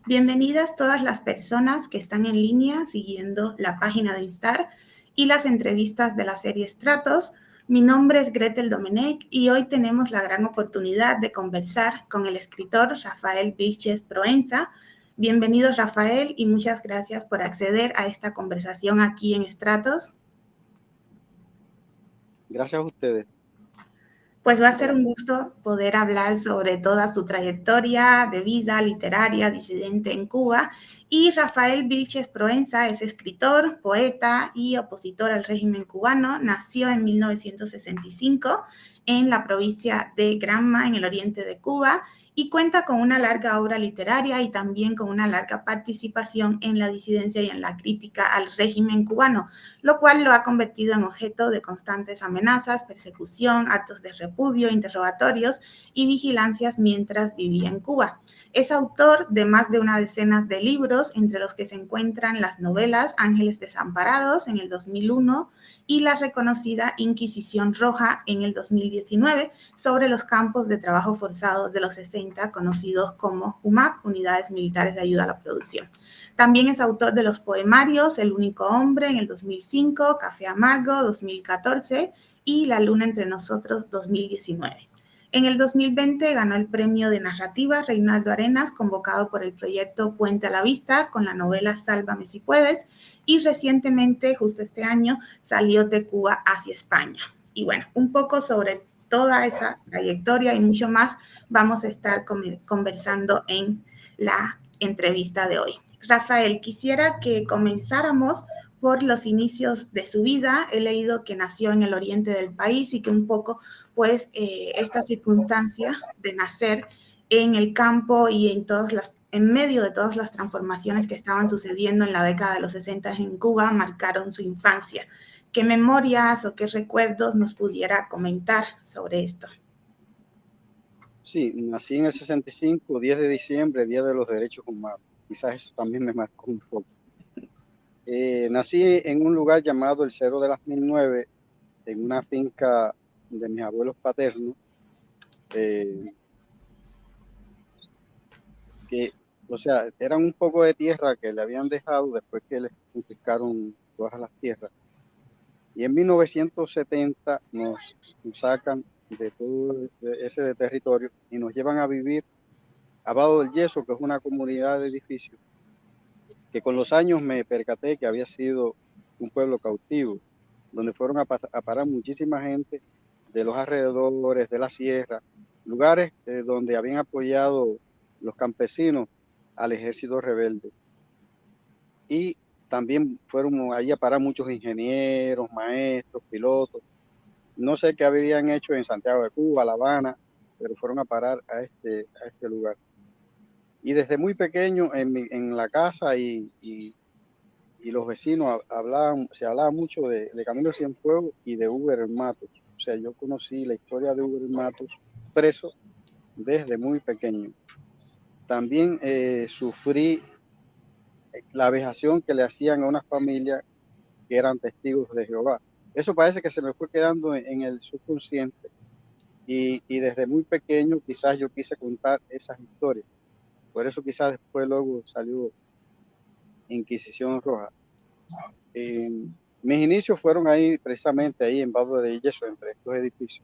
Bienvenidas todas las personas que están en línea siguiendo la página de Instar y las entrevistas de la serie Estratos. Mi nombre es Gretel Domenech y hoy tenemos la gran oportunidad de conversar con el escritor Rafael Vilches Proença. Bienvenido, Rafael, y muchas gracias por acceder a esta conversación aquí en Estratos. Gracias a ustedes. Pues va a ser un gusto poder hablar sobre toda su trayectoria de vida literaria, disidente en Cuba. Y Rafael Vilches Proença es escritor, poeta y opositor al régimen cubano. Nació en 1965 en la provincia de Granma, en el oriente de Cuba, y cuenta con una larga obra literaria y también con una larga participación en la disidencia y en la crítica al régimen cubano, lo cual lo ha convertido en objeto de constantes amenazas, persecución, actos de repudio, interrogatorios y vigilancias mientras vivía en Cuba. Es autor de más de una decena de libros, entre los que se encuentran las novelas Ángeles Desamparados en el 2001 y la reconocida Inquisición Roja en el 2019 sobre los campos de trabajo forzados de los 60, conocidos como UMAP, Unidades Militares de Ayuda a la Producción. También es autor de los poemarios El único hombre en el 2005, Café Amargo 2014 y La luna entre nosotros 2019. En el 2020 ganó el premio de narrativa Reinaldo Arenas, convocado por el proyecto Puente a la Vista, con la novela Sálvame si puedes, y recientemente, justo este año, salió de Cuba hacia España. Y bueno, un poco sobre toda esa trayectoria y mucho más vamos a estar conversando en la entrevista de hoy. Rafael, quisiera que comenzáramos por los inicios de su vida. He leído que nació en el oriente del país y que un poco, pues, esta circunstancia de nacer en el campo y en medio de todas las transformaciones que estaban sucediendo en la década de los 60 en Cuba, marcaron su infancia. ¿Qué memorias o qué recuerdos nos pudiera comentar sobre esto? Sí, nací en el 65, 10 de diciembre, Día de los Derechos Humanos. Quizás eso también me marcó un poco. Nací en un lugar llamado el Cerro de las 1009, en una finca de mis abuelos paternos, que, o sea, eran un poco de tierra que le habían dejado después que les confiscaron todas las tierras. Y en 1970 nos sacan de todo ese territorio y nos llevan a vivir a Vado del Yeso, que es una comunidad de edificios, que con los años me percaté que había sido un pueblo cautivo, donde fueron a parar muchísima gente de los alrededores, de la sierra, lugares donde habían apoyado los campesinos al ejército rebelde. Y también fueron allí a parar muchos ingenieros, maestros, pilotos. No sé qué habrían hecho en Santiago de Cuba, La Habana, pero fueron a parar a este lugar. Y desde muy pequeño en la casa y los vecinos se hablaba mucho de Camilo Cienfuegos y de Hugo Matos. O sea, yo conocí la historia de Hugo Matos preso desde muy pequeño. También sufrí la vejación que le hacían a una familia que eran testigos de Jehová. Eso parece que se me fue quedando en el subconsciente y desde muy pequeño quizás yo quise contar esas historias. Por eso quizás después luego salió Inquisición Roja. Mis inicios fueron ahí, precisamente ahí en Vado de Yeso, entre estos edificios.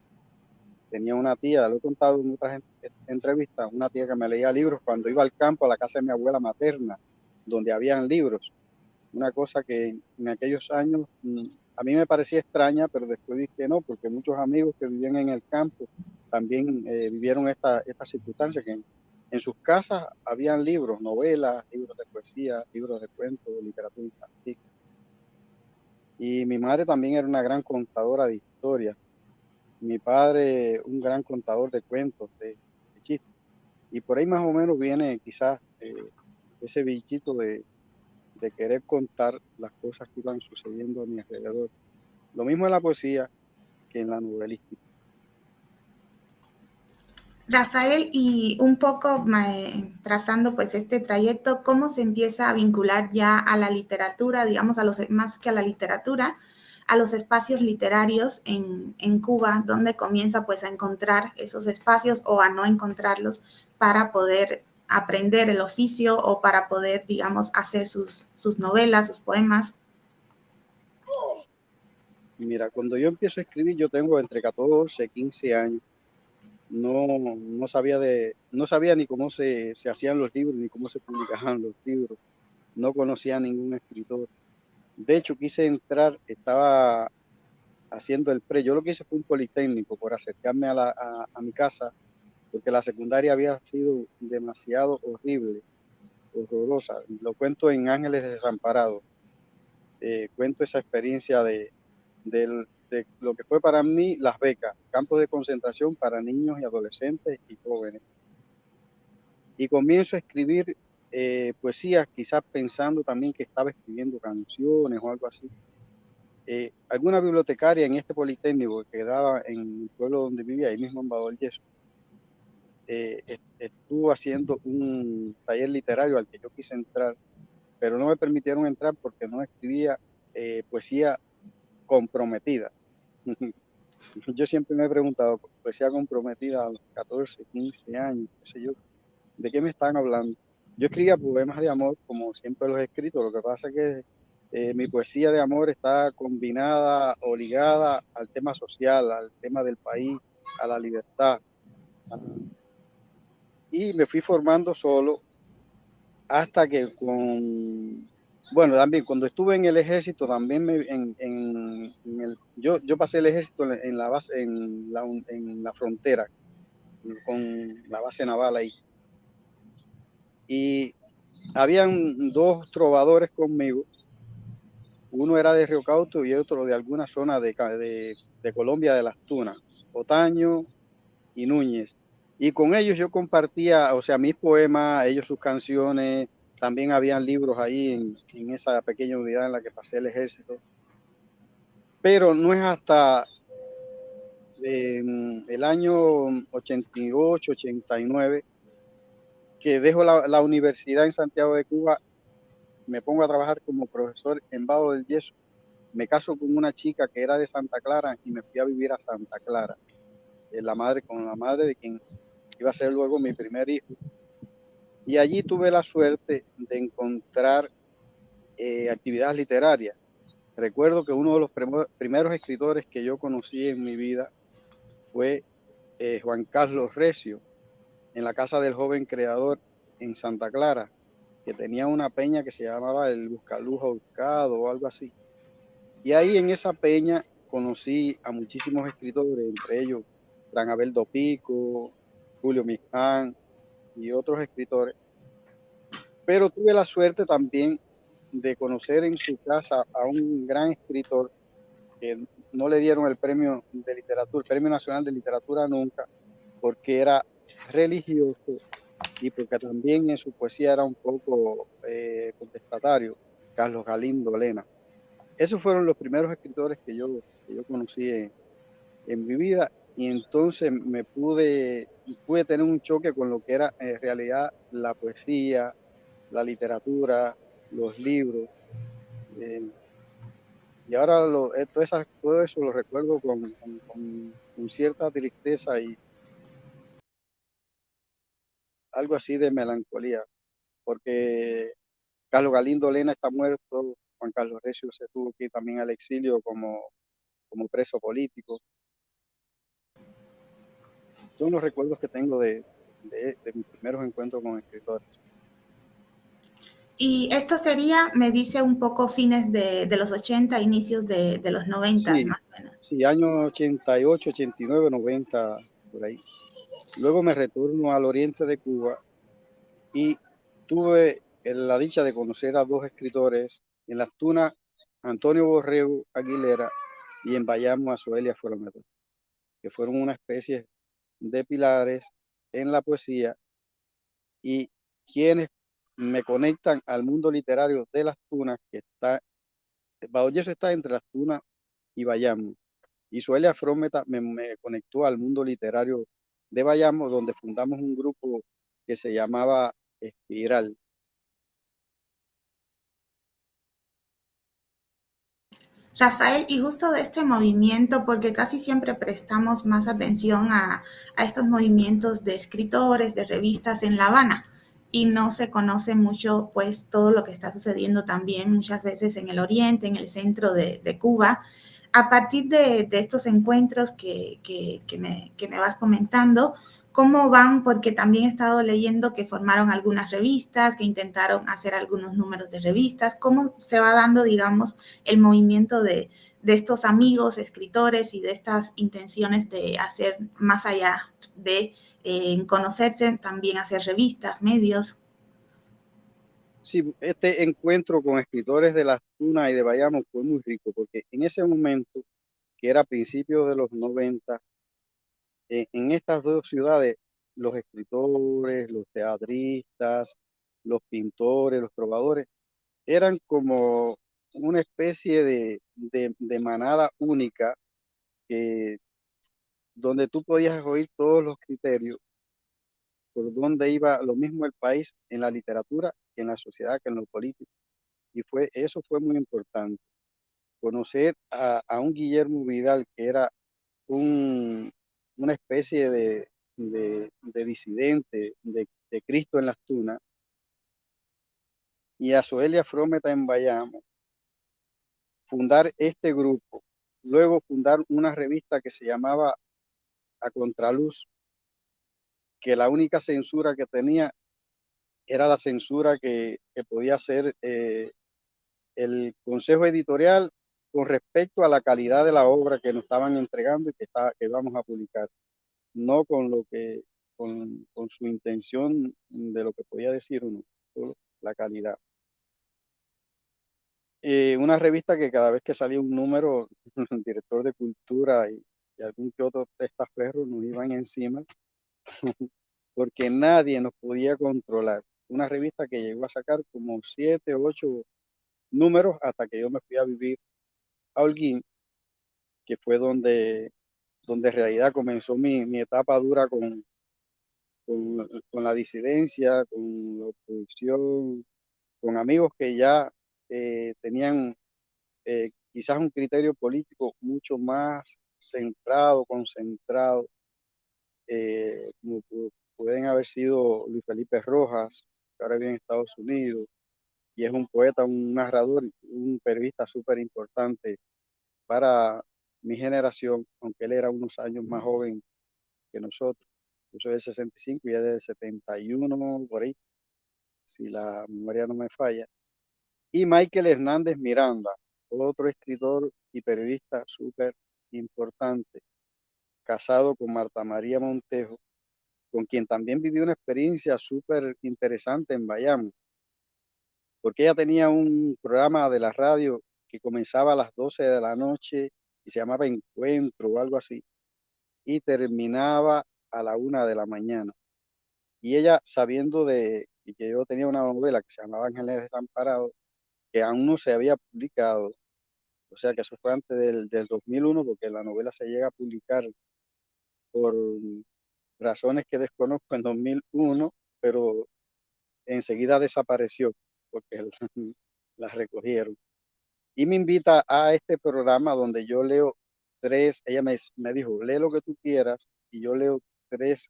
Tenía una tía, lo he contado en otras entrevistas, una tía que me leía libros cuando iba al campo, a la casa de mi abuela materna, donde habían libros. Una cosa que en aquellos años a mí me parecía extraña, pero después dije no, porque muchos amigos que vivían en el campo también vivieron esta circunstancia, que en sus casas habían libros, novelas, libros de poesía, libros de cuentos, literatura infantil. Y mi madre también era una gran contadora de historias. Mi padre, un gran contador de cuentos, de chistes. Y por ahí más o menos viene quizás ese bichito de querer contar las cosas que iban sucediendo a mi alrededor. Lo mismo en la poesía que en la novelística. Rafael, y un poco trazando pues este trayecto, ¿cómo se empieza a vincular ya a la literatura, digamos, más que a la literatura, a los espacios literarios en Cuba, donde comienza pues a encontrar esos espacios o a no encontrarlos para poder aprender el oficio o para poder, digamos, hacer sus novelas, sus poemas? Mira, cuando yo empiezo a escribir, yo tengo entre 14 y 15 años. No sabía ni cómo se hacían los libros, ni cómo se publicaban los libros. No conocía a ningún escritor. De hecho, quise entrar, estaba haciendo el pre. Yo lo que hice fue un politécnico por acercarme a mi casa, porque la secundaria había sido demasiado horrible, horrorosa. Lo cuento en Ángeles Desamparados. Cuento esa experiencia de lo que fue para mí las becas, campos de concentración para niños y adolescentes y jóvenes. Y comienzo a escribir poesías, quizás pensando también que estaba escribiendo canciones o algo así. Alguna bibliotecaria en este Politécnico que quedaba en el pueblo donde vivía, ahí mismo en Bado del Yeso, estuvo haciendo un taller literario al que yo quise entrar, pero no me permitieron entrar porque no escribía poesía comprometida. Yo siempre me he preguntado, poesía comprometida a los 14, 15 años, qué sé yo, ¿de qué me están hablando? Yo escribía poemas de amor, como siempre los he escrito, lo que pasa es que mi poesía de amor está combinada o ligada al tema social, al tema del país, a la libertad. Y me fui formando solo hasta que bueno, también cuando estuve en el ejército, también yo pasé el ejército en la base, en la frontera, con la base naval ahí. Y habían dos trovadores conmigo. Uno era de Río Cauto y otro de alguna zona de Colombia, de Las Tunas, Otaño y Núñez. Y con ellos yo compartía, o sea, mis poemas, ellos sus canciones. También habían libros ahí en esa pequeña unidad en la que pasé el ejército. Pero no es hasta el año 88, 89 que dejo la universidad en Santiago de Cuba, me pongo a trabajar como profesor en Vado del Yeso. Me caso con una chica que era de Santa Clara y me fui a vivir a Santa Clara, con la madre de quien iba a ser luego mi primer hijo. Y allí tuve la suerte de encontrar actividades literarias. Recuerdo que uno de los primeros escritores que yo conocí en mi vida fue Juan Carlos Recio, en la casa del joven creador en Santa Clara, que tenía una peña que se llamaba el Buscaluja Hurcado o algo así. Y ahí en esa peña conocí a muchísimos escritores, entre ellos Fran Abeldo Pico, Julio Miján y otros escritores. Pero tuve la suerte también de conocer en su casa a un gran escritor que no le dieron el premio de literatura, el Premio Nacional de Literatura nunca, porque era religioso y porque también en su poesía era un poco contestatario, Carlos Galindo Lena. Esos fueron los primeros escritores que yo conocí en mi vida, y entonces pude tener un choque con lo que era en realidad la poesía, la literatura, los libros. eh, y ahora todo eso lo recuerdo con cierta tristeza y algo así de melancolía, porque Carlos Galindo Lena está muerto, Juan Carlos Recio se tuvo que ir también al exilio como preso político. Son los recuerdos que tengo de mis primeros encuentros con escritores. Y esto sería, me dice, un poco fines de los 80, inicios de los 90, Sí, más o menos. sí, años 88, 89, 90, por ahí. Luego me retorno al oriente de Cuba y tuve la dicha de conocer a dos escritores, en Las Tunas, Antonio Borrego Aguilera, y en Bayamo a Zoelia Flormeto, que fueron una especie de pilares en la poesía y quienes me conectan al mundo literario de Las Tunas, que está, Bahoyeso está entre Las Tunas y Bayamo. Y Zoelia Frometa me conectó al mundo literario de Bayamo, donde fundamos un grupo que se llamaba Espiral. Rafael, y justo de este movimiento, porque casi siempre prestamos más atención a estos movimientos de escritores, de revistas en La Habana, y no se conoce mucho pues todo lo que está sucediendo también muchas veces en el oriente, en el centro de Cuba. A partir de estos encuentros que me vas comentando, ¿cómo van? Porque también he estado leyendo que formaron algunas revistas, que intentaron hacer algunos números de revistas. ¿Cómo se va dando, digamos, el movimiento de estos amigos, escritores y de estas intenciones de hacer más allá de conocerse, también hacer revistas, medios? Sí, este encuentro con escritores de Las Tunas y de Bayamo fue muy rico, porque en ese momento, que era a principios de los 90, en estas dos ciudades, los escritores, los teatristas, los pintores, los trovadores, eran como una especie de manada única, que, donde tú podías oír todos los criterios por dónde iba lo mismo el país en la literatura, que en la sociedad, que en lo político. Y eso fue muy importante. Conocer a un Guillermo Vidal, que era un, una especie de disidente de Cristo en las Tunas, y a Soelia Frometa en Bayamo, fundar este grupo, luego fundar una revista que se llamaba A Contraluz, que la única censura que tenía era la censura que podía hacer el consejo editorial con respecto a la calidad de la obra que nos estaban entregando y que vamos a publicar, no con lo que, con su intención de lo que podía decir uno, solo la calidad. Una revista que cada vez que salía un número, el director de cultura y algún que otro testaferro nos iban encima, porque nadie nos podía controlar. Una revista que llegó a sacar como 7, 8 números hasta que yo me fui a vivir a Holguín, que fue donde en realidad comenzó mi etapa dura con la disidencia, con la oposición, con amigos que ya tenían quizás un criterio político mucho más centrado, concentrado, como pueden haber sido Luis Felipe Rojas, que ahora vive en Estados Unidos, y es un poeta, un narrador, un periodista súper importante para mi generación, aunque él era unos años más joven que nosotros. Yo soy del 65 y él es del 71, por ahí, si la memoria no me falla. Y Michael Hernández Miranda, otro escritor y periodista súper importante, casado con Marta María Montejo, con quien también vivió una experiencia súper interesante en Bayamo, porque ella tenía un programa de la radio que comenzaba a las 12 de la noche y se llamaba Encuentro o algo así, y terminaba a la 1 de la mañana. Y ella, sabiendo de que yo tenía una novela que se llamaba Ángeles Desamparados, que aún no se había publicado, o sea que eso fue antes del 2001, porque la novela se llega a publicar por razones que desconozco en 2001, pero enseguida desapareció porque la recogieron. Y me invita a este programa donde yo leo ella me dijo, lee lo que tú quieras, y yo leo 3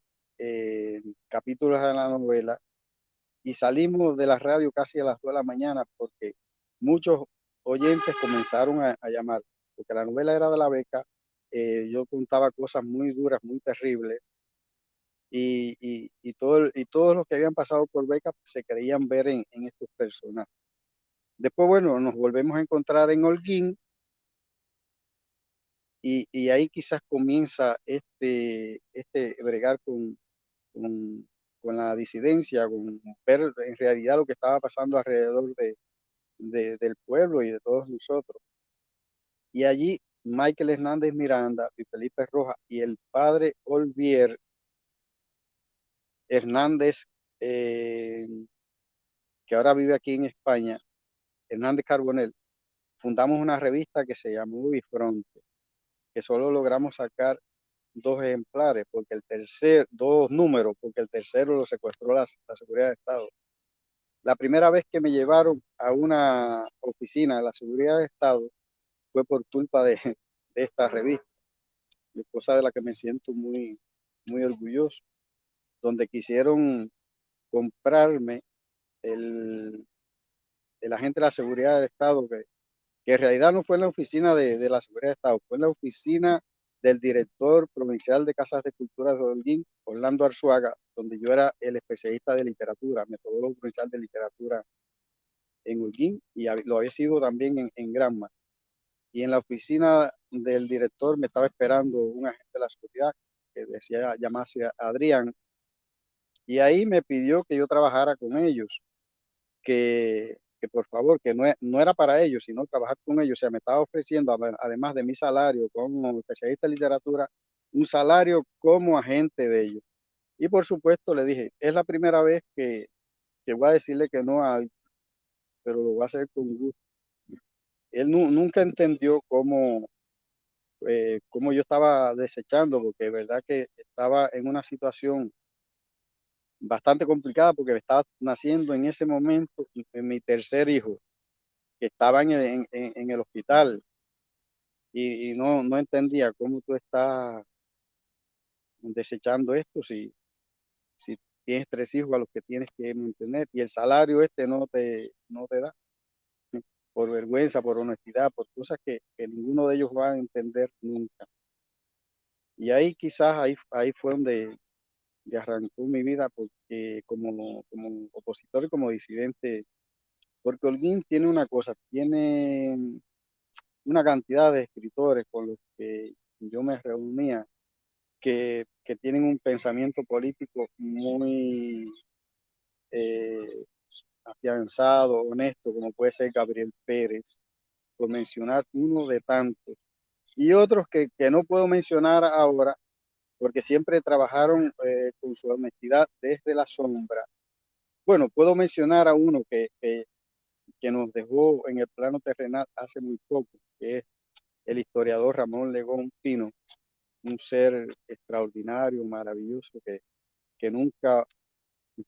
capítulos de la novela, y salimos de la radio casi a las 2 de la mañana porque muchos oyentes comenzaron a llamar, porque la novela era de la beca, yo contaba cosas muy duras, muy terribles, y todos los que habían pasado por beca se creían ver en estos personajes. Después, bueno, nos volvemos a encontrar en Holguín, y ahí quizás comienza este bregar con, con la disidencia, con ver en realidad lo que estaba pasando alrededor del pueblo y de todos nosotros. Y allí Michael Hernández Miranda y Felipe Rojas y el padre Olvier Hernández, eh, que ahora vive aquí en España, Hernández Carbonell, fundamos una revista que se llamó Bifronte, que solo logramos sacar dos ejemplares, porque dos números, porque el tercero lo secuestró la seguridad de Estado. La primera vez que me llevaron a una oficina de la seguridad de Estado fue por culpa de esta revista, cosa de la que me siento muy orgulloso, donde quisieron comprarme el, el agente de la seguridad del Estado, que en realidad no fue en la oficina de la seguridad de Estado, fue en la oficina del director provincial de Casas de Cultura de Holguín, Orlando Arzuaga, donde yo era el especialista de literatura, metodólogo provincial de literatura en Holguín, y lo había sido también en Granma. Y en la oficina del director me estaba esperando un agente de la seguridad que decía llamarse Adrián, y ahí me pidió que yo trabajara con ellos, que por favor, que no era para ellos, sino trabajar con ellos. O sea, me estaba ofreciendo, además de mi salario como especialista en literatura, un salario como agente de ellos. Y por supuesto le dije, es la primera vez que voy a decirle que no a alguien, pero lo voy a hacer con gusto. Él nunca entendió cómo yo estaba desechando, porque de verdad que estaba en una situación bastante complicada, porque estaba naciendo en ese momento en mi tercer hijo, que estaba en el hospital, y no entendía cómo tú estás desechando esto si tienes tres hijos a los que tienes que mantener y el salario no te da, por vergüenza, por honestidad, por cosas que ninguno de ellos va a entender nunca. Y ahí quizás ahí fue donde arrancó mi vida, porque como opositor y como disidente, porque Holguín tiene una cosa, tiene una cantidad de escritores con los que yo me reunía que tienen un pensamiento político muy eh, afianzado, honesto, como puede ser Gabriel Pérez, por mencionar uno de tantos. Y otros que no puedo mencionar ahora, porque siempre trabajaron con su honestidad desde la sombra. Bueno, puedo mencionar a uno que nos dejó en el plano terrenal hace muy poco, que es el historiador Ramón Legón Pino, un ser extraordinario, maravilloso, que nunca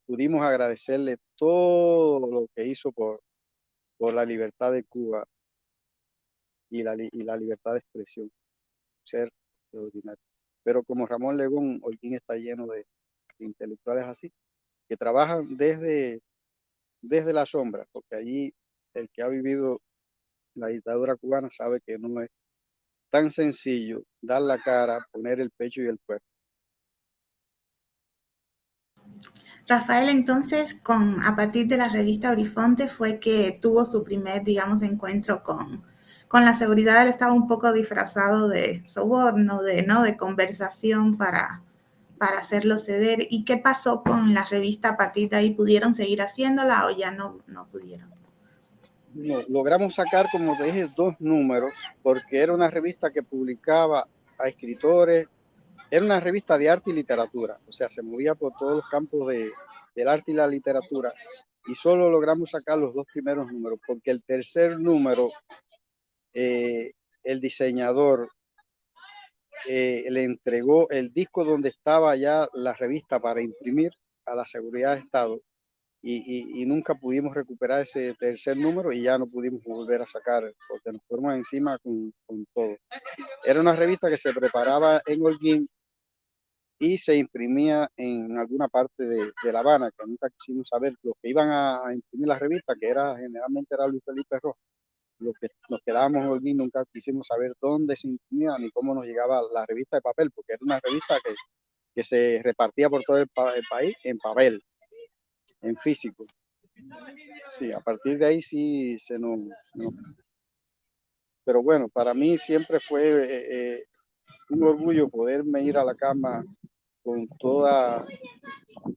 pudimos agradecerle todo lo que hizo por la libertad de Cuba y la libertad de expresión, ser extraordinario. Pero como Ramón Legón, Holguín está lleno de intelectuales así, que trabajan desde la sombra, porque allí el que ha vivido la dictadura cubana sabe que no es tan sencillo dar la cara, poner el pecho y el cuerpo. Rafael, entonces, a partir de la revista Horizonte fue que tuvo su primer, digamos, encuentro con la seguridad del Estado, un poco disfrazado de soborno, de conversación para hacerlo ceder. ¿Y qué pasó con la revista a partir de ahí? ¿Pudieron seguir haciéndola o ya no pudieron? No, logramos sacar, como te dije, dos números, porque era una revista que publicaba a escritores, era una revista de arte y literatura, o sea, se movía por todos los campos del arte y la literatura, y solo logramos sacar los dos primeros números, porque el tercer número, el diseñador le entregó el disco donde estaba ya la revista para imprimir a la seguridad de Estado, y nunca pudimos recuperar ese tercer número y ya no pudimos volver a sacar, porque nos fuimos encima con todo. Era una revista que se preparaba en Holguín y se imprimía en alguna parte de La Habana, que nunca quisimos saber. Los que iban a imprimir la revista, que generalmente era Luis Felipe Rojas, los que nos quedábamos en Holguín, nunca quisimos saber dónde se imprimía ni cómo nos llegaba la revista de papel, porque era una revista que se repartía por todo el país en papel, en físico. Sí, a partir de ahí sí se nos. Pero bueno, para mí siempre fue un orgullo poderme ir a la cama con toda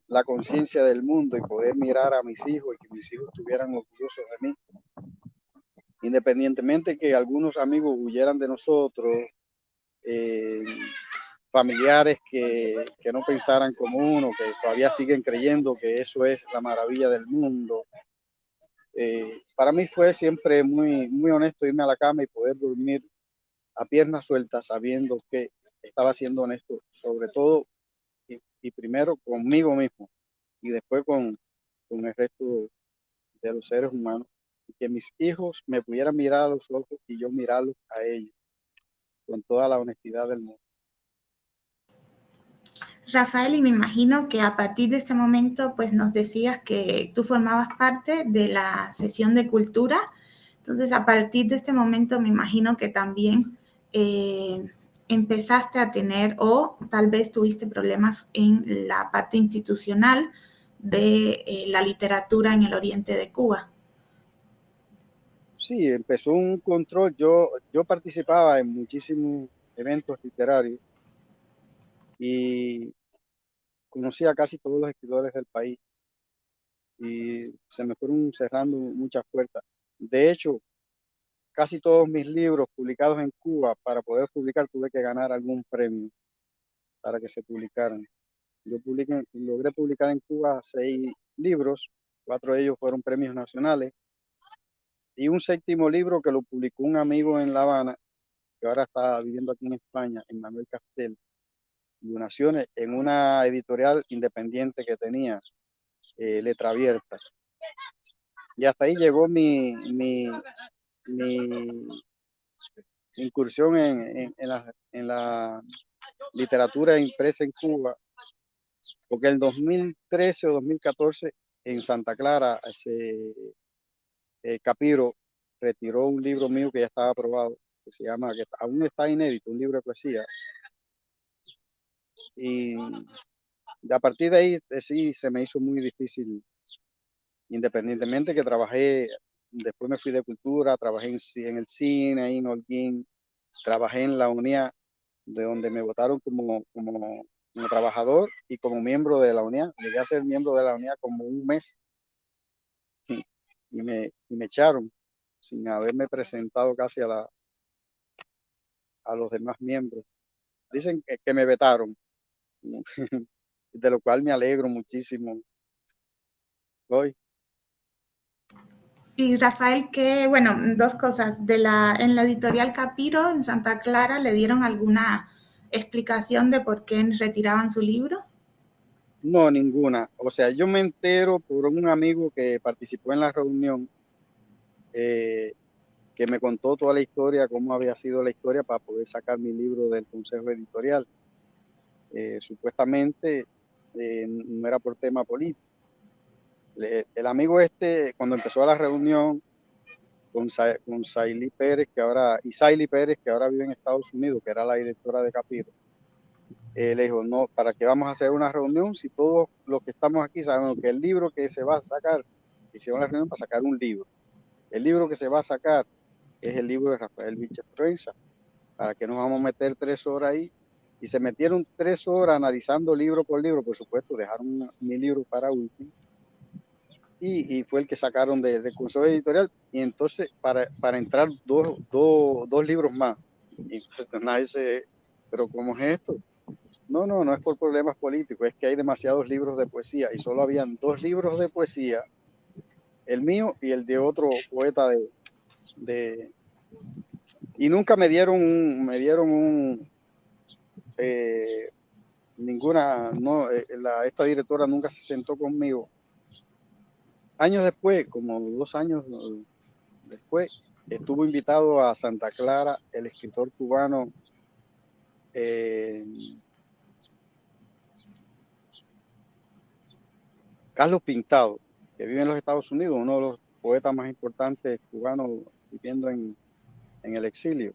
la conciencia del mundo y poder mirar a mis hijos y que mis hijos estuvieran orgullosos de mí, independientemente que algunos amigos huyeran de nosotros, eh, familiares que no pensaran como uno, que todavía siguen creyendo que eso es la maravilla del mundo. Para mí fue siempre muy honesto irme a la cama y poder dormir a piernas sueltas sabiendo que estaba siendo honesto, sobre todo y primero conmigo mismo y después con el resto de los seres humanos, y que mis hijos me pudieran mirar a los ojos y yo mirarlos a ellos con toda la honestidad del mundo. Rafael, y me imagino que a partir de este momento, pues nos decías que tú formabas parte de la sesión de cultura. Entonces, a partir de este momento, me imagino que también empezaste a tener o tal vez tuviste problemas en la parte institucional de la literatura en el oriente de Cuba. Sí, empezó un control. Yo participaba en muchísimos eventos literarios y conocí a casi todos los escritores del país y se me fueron cerrando muchas puertas. De hecho, casi todos mis libros publicados en Cuba, para poder publicar, tuve que ganar algún premio para que se publicaran. Logré publicar en Cuba 6 libros, 4 de ellos fueron premios nacionales, y un séptimo libro que lo publicó un amigo en La Habana, que ahora está viviendo aquí en España, en Manuel Castel, Lunaciones, en una editorial independiente que tenía, Letra Abierta. Y hasta ahí llegó mi incursión en la literatura impresa en Cuba, porque en 2013 o 2014 en Santa Clara, Capiro retiró un libro mío que ya estaba aprobado, que se llama, que aún está inédito, un libro de poesía. Y a partir de ahí sí se me hizo muy difícil, independientemente que trabajé, después me fui de cultura, trabajé en el cine, ahí en Holguín, trabajé en la UNIA, de donde me votaron como trabajador y como miembro de la UNIA. Llegué a ser miembro de la UNIA como un mes y me echaron sin haberme presentado casi a los demás miembros. Dicen que me vetaron, de lo cual me alegro muchísimo hoy. Y Rafael, que, bueno, dos cosas. En la editorial Capiro, en Santa Clara, ¿le dieron alguna explicación de por qué retiraban su libro? No, ninguna. O sea, yo me entero por un amigo que participó en la reunión, eh, que me contó toda la historia, cómo había sido la historia para poder sacar mi libro del consejo editorial. Supuestamente no era por tema político. El amigo este, cuando empezó la reunión con Saily Pérez, Saily Pérez, que ahora vive en Estados Unidos, que era la directora de Capiro, le dijo, no, ¿para qué vamos a hacer una reunión si todos los que estamos aquí sabemos que el libro que se va a sacar, hicieron la reunión para sacar un libro, el libro que se va a sacar es el libro de Rafael Vilches Proenza, ¿para qué nos vamos a meter 3 horas ahí? Y se metieron 3 horas analizando libro por libro, por supuesto, dejaron mi libro para último, y fue el que sacaron del consejo editorial, y entonces para entrar dos libros más. Y entonces nadie dice, pero ¿cómo es esto? No, no, no es por problemas políticos, es que hay demasiados libros de poesía y solo habían 2 libros de poesía, el mío y el de otro poeta de y nunca eh, ninguna, no, esta directora nunca se sentó conmigo. Años después, como 2 años después, estuvo invitado a Santa Clara el escritor cubano, eh, Carlos Pintado, que vive en los Estados Unidos, uno de los poetas más importantes cubanos viviendo en el exilio.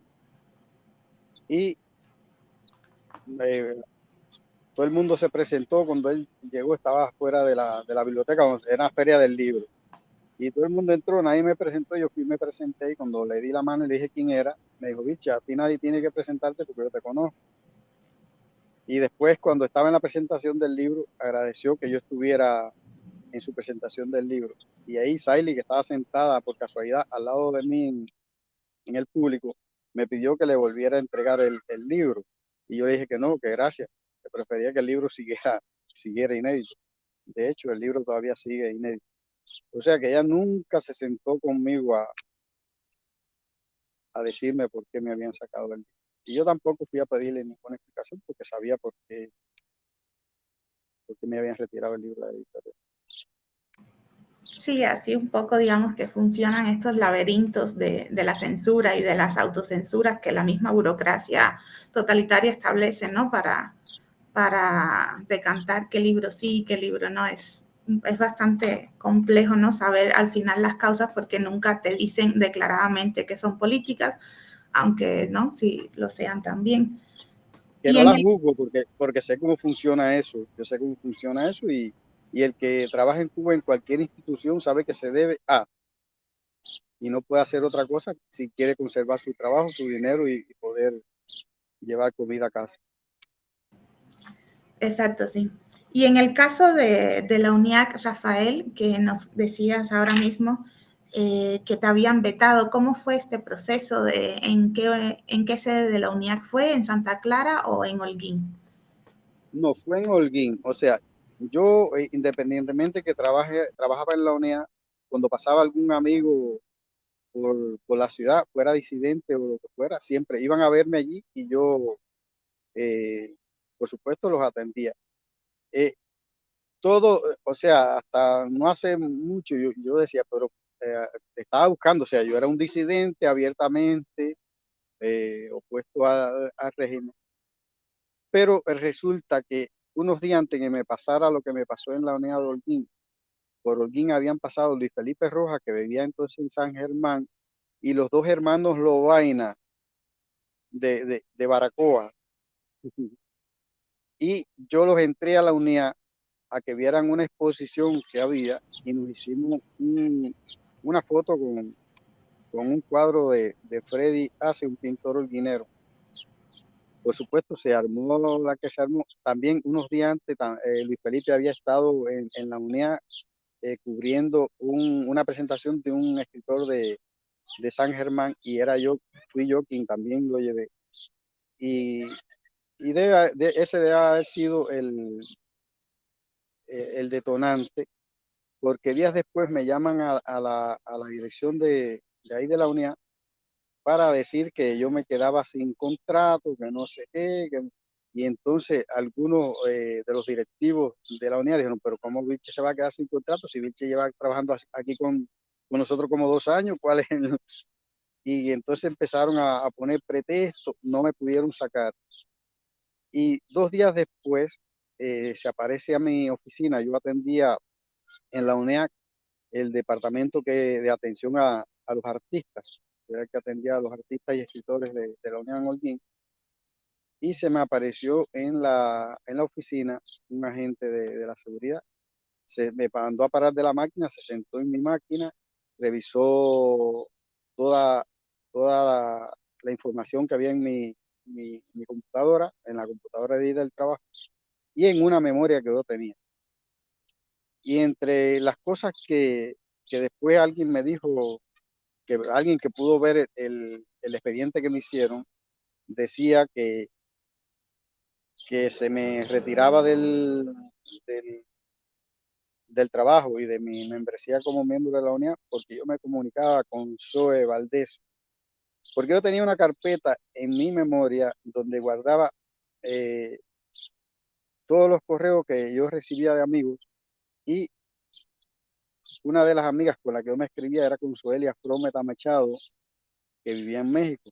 Y eh, todo el mundo se presentó cuando él llegó, estaba fuera de la biblioteca, era la feria del libro. Y todo el mundo entró, nadie me presentó, yo me presenté y cuando le di la mano y le dije quién era, me dijo, bicha, a ti nadie tiene que presentarte porque yo te conozco. Y después, cuando estaba en la presentación del libro, agradeció que yo estuviera en su presentación del libro. Y ahí Saily, que estaba sentada por casualidad al lado de mí en el público, me pidió que le volviera a entregar el libro. Y yo le dije que no, que gracias, que prefería que el libro siguiera inédito. De hecho, el libro todavía sigue inédito. O sea que ella nunca se sentó conmigo a decirme por qué me habían sacado el libro. Y yo tampoco fui a pedirle ninguna explicación porque sabía por qué me habían retirado el libro de la editorial. Sí, así un poco, digamos, que funcionan estos laberintos de la censura y de las autocensuras que la misma burocracia totalitaria establece, ¿no? Para decantar qué libro sí, qué libro no. Es bastante complejo, ¿no? Saber al final las causas porque nunca te dicen declaradamente que son políticas, aunque, ¿no? Sí lo sean también. Que Y no en la el, juzgo porque sé cómo funciona eso, yo sé cómo funciona eso y el que trabaja en Cuba en cualquier institución sabe que se debe a y no puede hacer otra cosa si quiere conservar su trabajo, su dinero y poder llevar comida a casa. exacto, sí. Y en el caso de la UNIAC, Rafael, que nos decías ahora mismo que te habían vetado, ¿cómo fue este proceso? En qué sede de la UNIAC fue? ¿En Santa Clara o en Holguín? No, fue en Holguín, o sea, yo independientemente que trabajaba en la UNEA, cuando pasaba algún amigo por la ciudad, fuera disidente o lo que fuera, siempre iban a verme allí y yo, eh, por supuesto, los atendía. Eh, o sea, hasta no hace mucho yo decía, pero estaba buscando, o sea, yo era un disidente abiertamente opuesto al régimen, pero resulta que unos días antes que me pasara lo que me pasó en la unidad de Holguín, por Holguín habían pasado Luis Felipe Rojas, que vivía entonces en San Germán, y los dos hermanos Lobaina de Baracoa, y yo los entré a la unidad a que vieran una exposición que había y nos hicimos una foto con un cuadro de Freddy Hace, un pintor holguinero. Por supuesto, se armó la que se armó. También unos días antes, Luis Felipe había estado en la UNEA cubriendo una presentación de un escritor de San Germán y fui yo quien también lo llevé. Y, ese debe haber sido el detonante porque días después me llaman a la dirección de ahí de la unidad para decir que yo me quedaba sin contrato, que no sé qué, y entonces algunos de los directivos de la unidad dijeron, pero ¿cómo Vilche se va a quedar sin contrato si Vilche lleva trabajando aquí con nosotros como 2 años? ¿Cuál es el? Y entonces empezaron a poner pretextos, no me pudieron sacar. Y 2 días después se aparece a mi oficina, yo atendía en la UNEAC el departamento de atención a los artistas, era el que atendía a los artistas y escritores de la Unión Holguín, y se me apareció en la oficina un agente de la seguridad, se me mandó a parar de la máquina, se sentó en mi máquina, revisó toda, toda la información que había en mi computadora, en la computadora de ida del trabajo, y en una memoria que yo tenía. Y entre las cosas que después alguien me dijo, que alguien que pudo ver el expediente que me hicieron, decía que se me retiraba del, del trabajo y de mi membresía como miembro de la unidad porque yo me comunicaba con Zoe Valdés, porque yo tenía una carpeta en mi memoria donde guardaba eh, todos los correos que yo recibía de amigos y una de las amigas con la que yo me escribía era con Zoelia Frometa Machado, que vivía en México,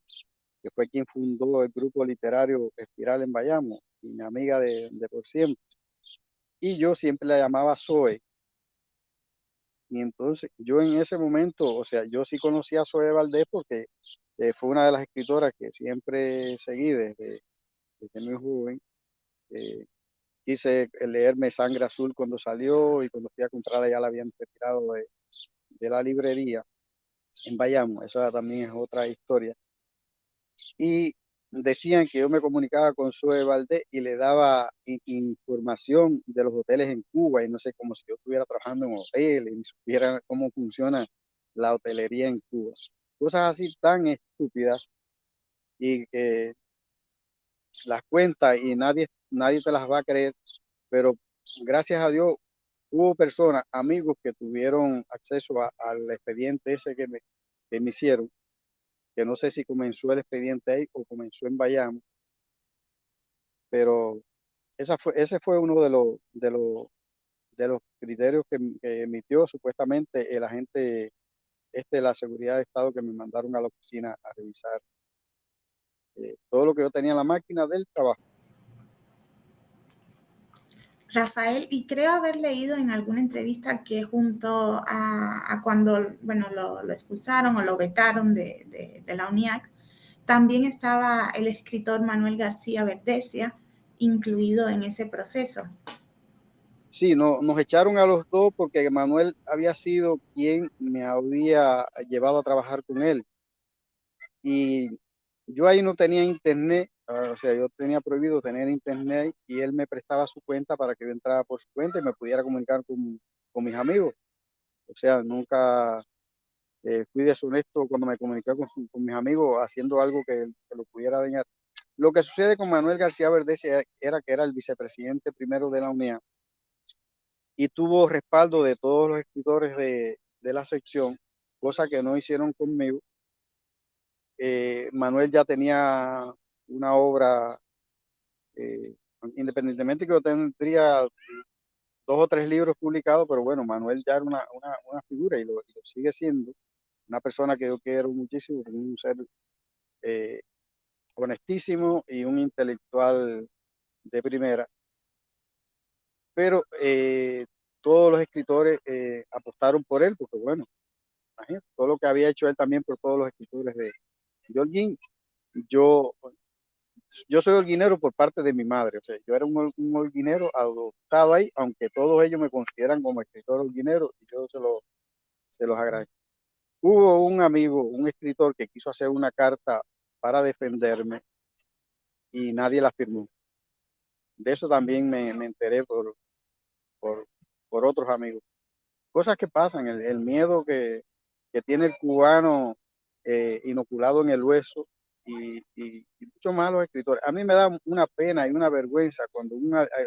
que fue quien fundó el grupo literario Espiral en Bayamo, y mi amiga de por siempre. Y yo siempre la llamaba Zoe. Y entonces yo en ese momento, o sea, yo sí conocía a Zoe Valdés porque fue una de las escritoras que siempre seguí desde muy joven. Eh, Quise leerme Sangre Azul cuando salió y cuando fui a comprarla ya la habían retirado de la librería en Bayamo. Esa también es otra historia. Y decían que yo me comunicaba con Zoe Valdés y le daba información de los hoteles en Cuba y no sé, como si yo estuviera trabajando en hoteles y supiera cómo funciona la hotelería en Cuba. Cosas así tan estúpidas y que las cuentas y nadie te las va a creer, pero gracias a Dios hubo personas, amigos que tuvieron acceso al expediente ese que me hicieron que no sé si comenzó el expediente ahí o comenzó en Bayamo, pero ese fue uno de los criterios que emitió supuestamente el agente de la seguridad de Estado, que me mandaron a la oficina a revisar todo lo que yo tenía en la máquina del trabajo. Rafael, y creo haber leído en alguna entrevista que junto a cuando, bueno, lo expulsaron o lo vetaron de la UNIAC, también estaba el escritor Manuel García Verdesia incluido en ese proceso. Sí, no, nos echaron a los dos porque Manuel había sido quien me había llevado a trabajar con él. Y yo ahí no tenía internet, o sea, yo tenía prohibido tener internet y él me prestaba su cuenta para que yo entrara por su cuenta y me pudiera comunicar con mis amigos. O sea, nunca fui deshonesto cuando me comuniqué con mis amigos haciendo algo que lo pudiera dañar. Lo que sucede con Manuel García Verdes era que era el vicepresidente primero de la UNEA y tuvo respaldo de todos los escritores de la sección, cosa que no hicieron conmigo. Manuel ya tenía una obra, eh, independientemente que yo tendría 2 o 3 libros publicados, pero bueno, Manuel ya era una figura y lo sigue siendo, una persona que yo quiero muchísimo, un ser eh, honestísimo y un intelectual de primera, pero todos los escritores apostaron por él, porque bueno, imagínate, todo lo que había hecho él también por todos los escritores de Holguín. Yo, yo soy holguinero por parte de mi madre, o sea, yo era un holguinero adoptado ahí, aunque todos ellos me consideran como escritor holguinero y yo se los agradezco. Hubo un amigo, un escritor que quiso hacer una carta para defenderme y nadie la firmó. De eso también me enteré por, por otros amigos. Cosas que pasan, el miedo que tiene el cubano inoculado en el hueso y muchos malos escritores. A mí me da una pena y una vergüenza cuando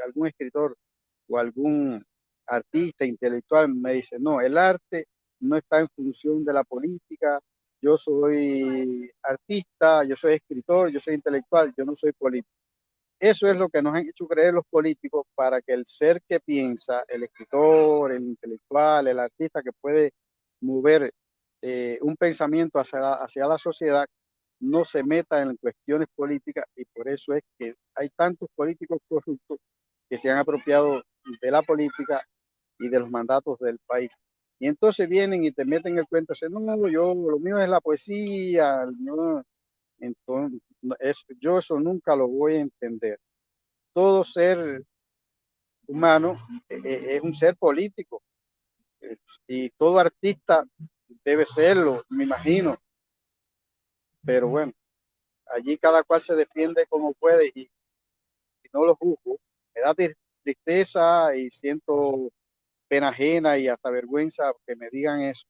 algún escritor o algún artista intelectual me dice, no, el arte no está en función de la política, yo soy artista, yo soy escritor, yo soy intelectual, yo no soy político. Eso es lo que nos han hecho creer los políticos para que el ser que piensa, el escritor, el intelectual, el artista que puede mover un pensamiento hacia la sociedad, no se meta en cuestiones políticas y por eso es que hay tantos políticos corruptos que se han apropiado de la política y de los mandatos del país. Y entonces vienen y te meten el cuento, dicen, no, yo, lo mío es la poesía, no. Entonces, yo eso nunca lo voy a entender. Todo ser humano es un ser político y todo artista debe serlo, me imagino. Pero bueno, allí cada cual se defiende como puede y no lo juzgo. Me da tristeza y siento pena ajena y hasta vergüenza que me digan eso.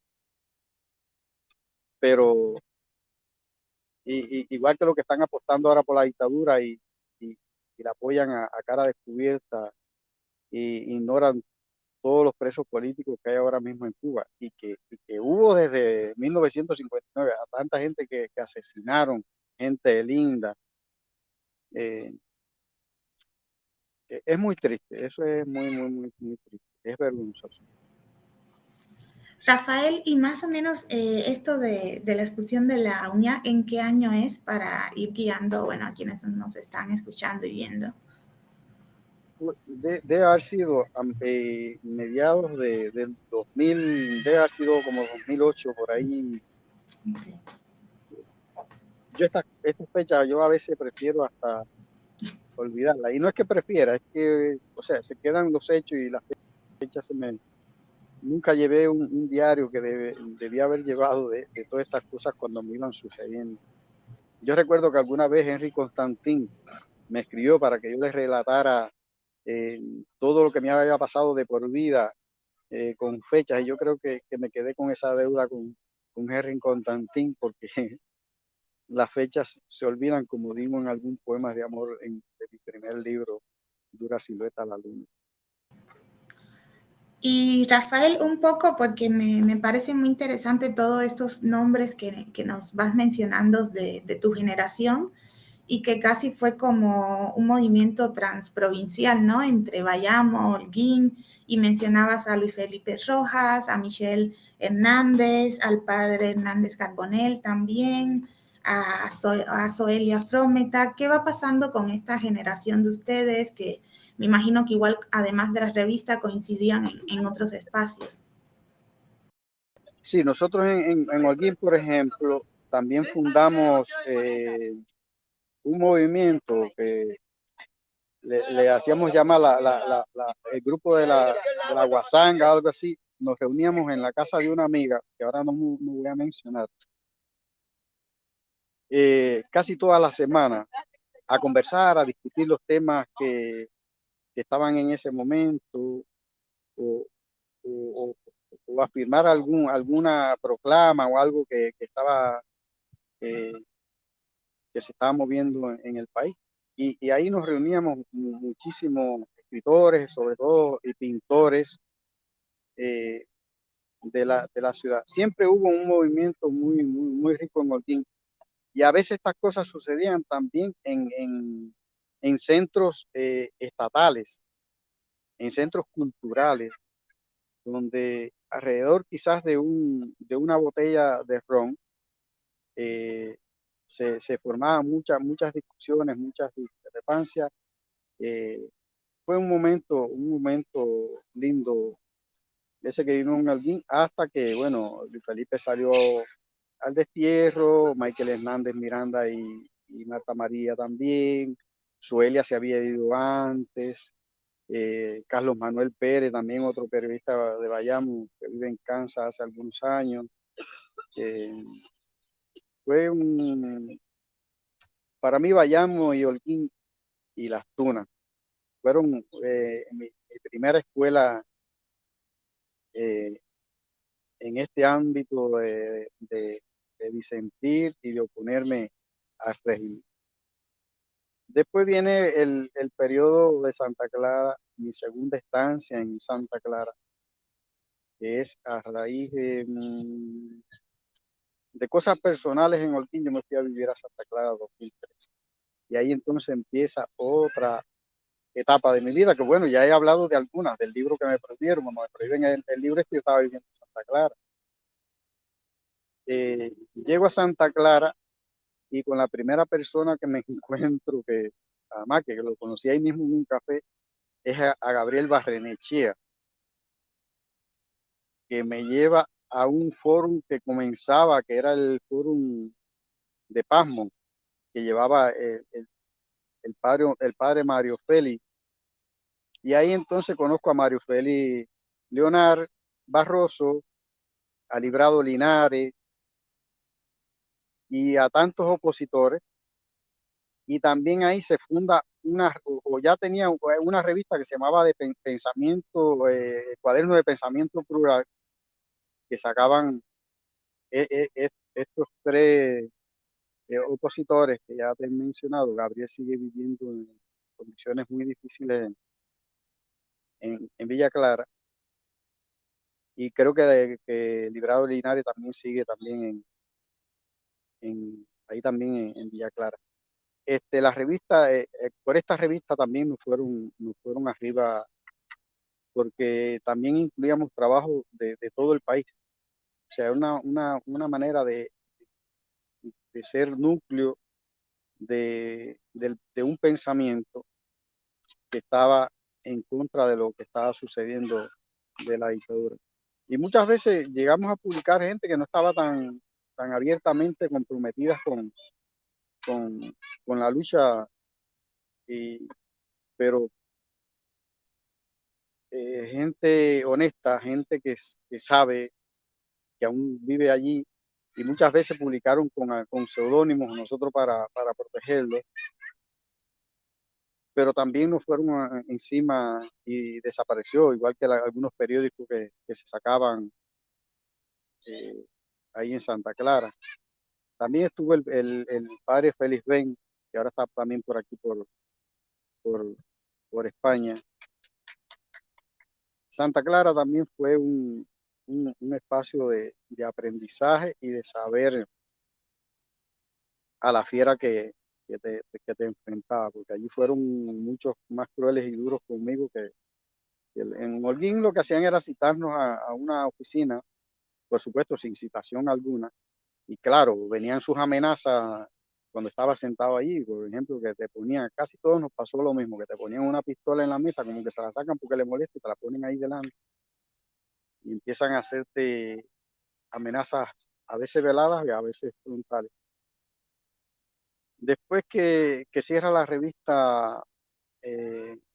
Pero igual que lo que están apostando ahora por la dictadura y la apoyan a cara descubierta y ignoran todos los presos políticos que hay ahora mismo en Cuba y que hubo desde 1959 a tanta gente que asesinaron, gente linda. Eh, es muy triste, eso es muy, muy, muy, muy triste, es vergonzoso. Rafael, y más o menos esto de la expulsión de la UNIA, ¿en qué año es para ir guiando, bueno, a quienes nos están escuchando y viendo? Debe haber sido mediados del 2000, debe haber sido como 2008, por ahí. Okay. Yo esta fecha yo a veces prefiero hasta olvidarla. Y no es que prefiera, es que, o sea, se quedan los hechos y las fechas Nunca llevé un diario que debía haber llevado de todas estas cosas cuando me iban sucediendo. Yo recuerdo que alguna vez Henry Constantin me escribió para que yo le relatara todo lo que me había pasado de por vida con fechas y yo creo que me quedé con esa deuda con Henry Constantin porque las fechas se olvidan, como digo en algún poema de amor de mi primer libro, Dura silueta a la luna. Y Rafael, un poco, porque me parece muy interesante todos estos nombres que nos vas mencionando de tu generación y que casi fue como un movimiento transprovincial, ¿no? Entre Bayamo, Holguín, y mencionabas a Luis Felipe Rojas, a Michelle Hernández, al padre Hernández Carbonell también, a Zoelia Frometa. ¿Qué va pasando con esta generación de ustedes que me imagino que igual, además de la revista, coincidían en otros espacios? Sí, nosotros en Holguín, por ejemplo, también fundamos un movimiento que le hacíamos llamar el grupo de la Guasanga, algo así. Nos reuníamos en la casa de una amiga, que ahora no voy a mencionar, casi toda la semana a conversar, a discutir los temas que estaban en ese momento o, o, o afirmar alguna proclama o algo que estaba eh, que se estaba moviendo en el país. Y ahí nos reuníamos muchísimos escritores, sobre todo, y pintores eh, de la ciudad. Siempre hubo un movimiento muy rico en Holguín. Y a veces estas cosas sucedían también en centros estatales, en centros culturales, donde alrededor quizás de una botella de ron eh, se formaban muchas discusiones, muchas discrepancias. Eh, Fue un momento lindo ese que vino en Alguín, hasta que, bueno, Luis Felipe salió al destierro, Michael Hernández Miranda y Marta María también, Suelia se había ido antes, Carlos Manuel Pérez, también otro periodista de Bayamo, que vive en Kansas hace algunos años. Eh, fue para mí Bayamo y Holguín y Las Tunas fueron mi primera escuela eh, en este ámbito de disentir y de oponerme al régimen. Después viene el periodo de Santa Clara, mi segunda estancia en Santa Clara, que es a raíz de cosas personales en Holguín. Yo me fui a vivir a Santa Clara 2003. Y ahí entonces empieza otra etapa de mi vida, que bueno, ya he hablado de algunas, del libro que me prohibieron, cuando me prohíben el libro es que yo estaba viviendo en Santa Clara. Llego a Santa Clara y con la primera persona que me encuentro, que además que lo conocí ahí mismo en un café, es a Gabriel Barrenechea, que me lleva a un fórum que comenzaba, que era el fórum de Pasmo, que llevaba el padre Mario Félix. Y ahí entonces conozco a Mario Félix Leonard Barroso, a Librado Linares y a tantos opositores. Y también ahí se funda o ya tenía una revista que se llamaba de pensamiento, cuaderno de pensamiento plural, que sacaban estos tres opositores que ya te he mencionado. Gabriel sigue viviendo en condiciones muy difíciles en Villa Clara, y creo que Librado Linares también sigue también ahí también en Villa Clara. La revista, por esta revista también nos fueron arriba, porque también incluíamos trabajo de todo el país. O sea, una manera de ser núcleo de un pensamiento que estaba en contra de lo que estaba sucediendo de la dictadura. Y muchas veces llegamos a publicar gente que no estaba tan abiertamente comprometidas con, con la lucha, y, pero gente honesta, gente que sabe, que aún vive allí, y muchas veces publicaron con seudónimos nosotros para protegerlos, pero también nos fueron encima y desapareció, igual que algunos periódicos que se sacaban eh, ahí en Santa Clara. También estuvo el padre Félix Ben, que ahora está también por aquí, por, por España. Santa Clara también fue un espacio de aprendizaje y de saber a la fiera que te enfrentaba, porque allí fueron muchos más crueles y duros conmigo en Holguín. Lo que hacían era citarnos a una oficina, por supuesto sin citación alguna, y claro, venían sus amenazas cuando estaba sentado allí, por ejemplo, que te ponían, casi todos nos pasó lo mismo, que te ponían una pistola en la mesa, como que se la sacan porque les molesta y te la ponen ahí delante y empiezan a hacerte amenazas a veces veladas y a veces frontales. Después que cierra la revista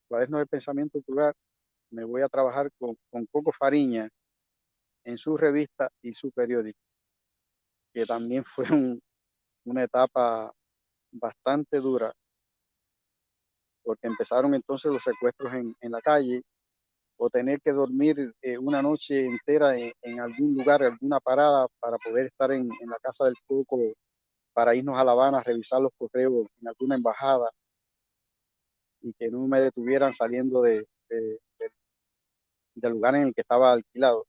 Cuaderno de Pensamiento Plural, me voy a trabajar con Coco Fariña en su revista y su periódico, que también fue una etapa bastante dura, porque empezaron entonces los secuestros en la calle, o tener que dormir una noche entera en algún lugar, en alguna parada, para poder estar en la casa del Coco, para irnos a La Habana a revisar los correos en alguna embajada y que no me detuvieran saliendo del lugar en el que estaba alquilado.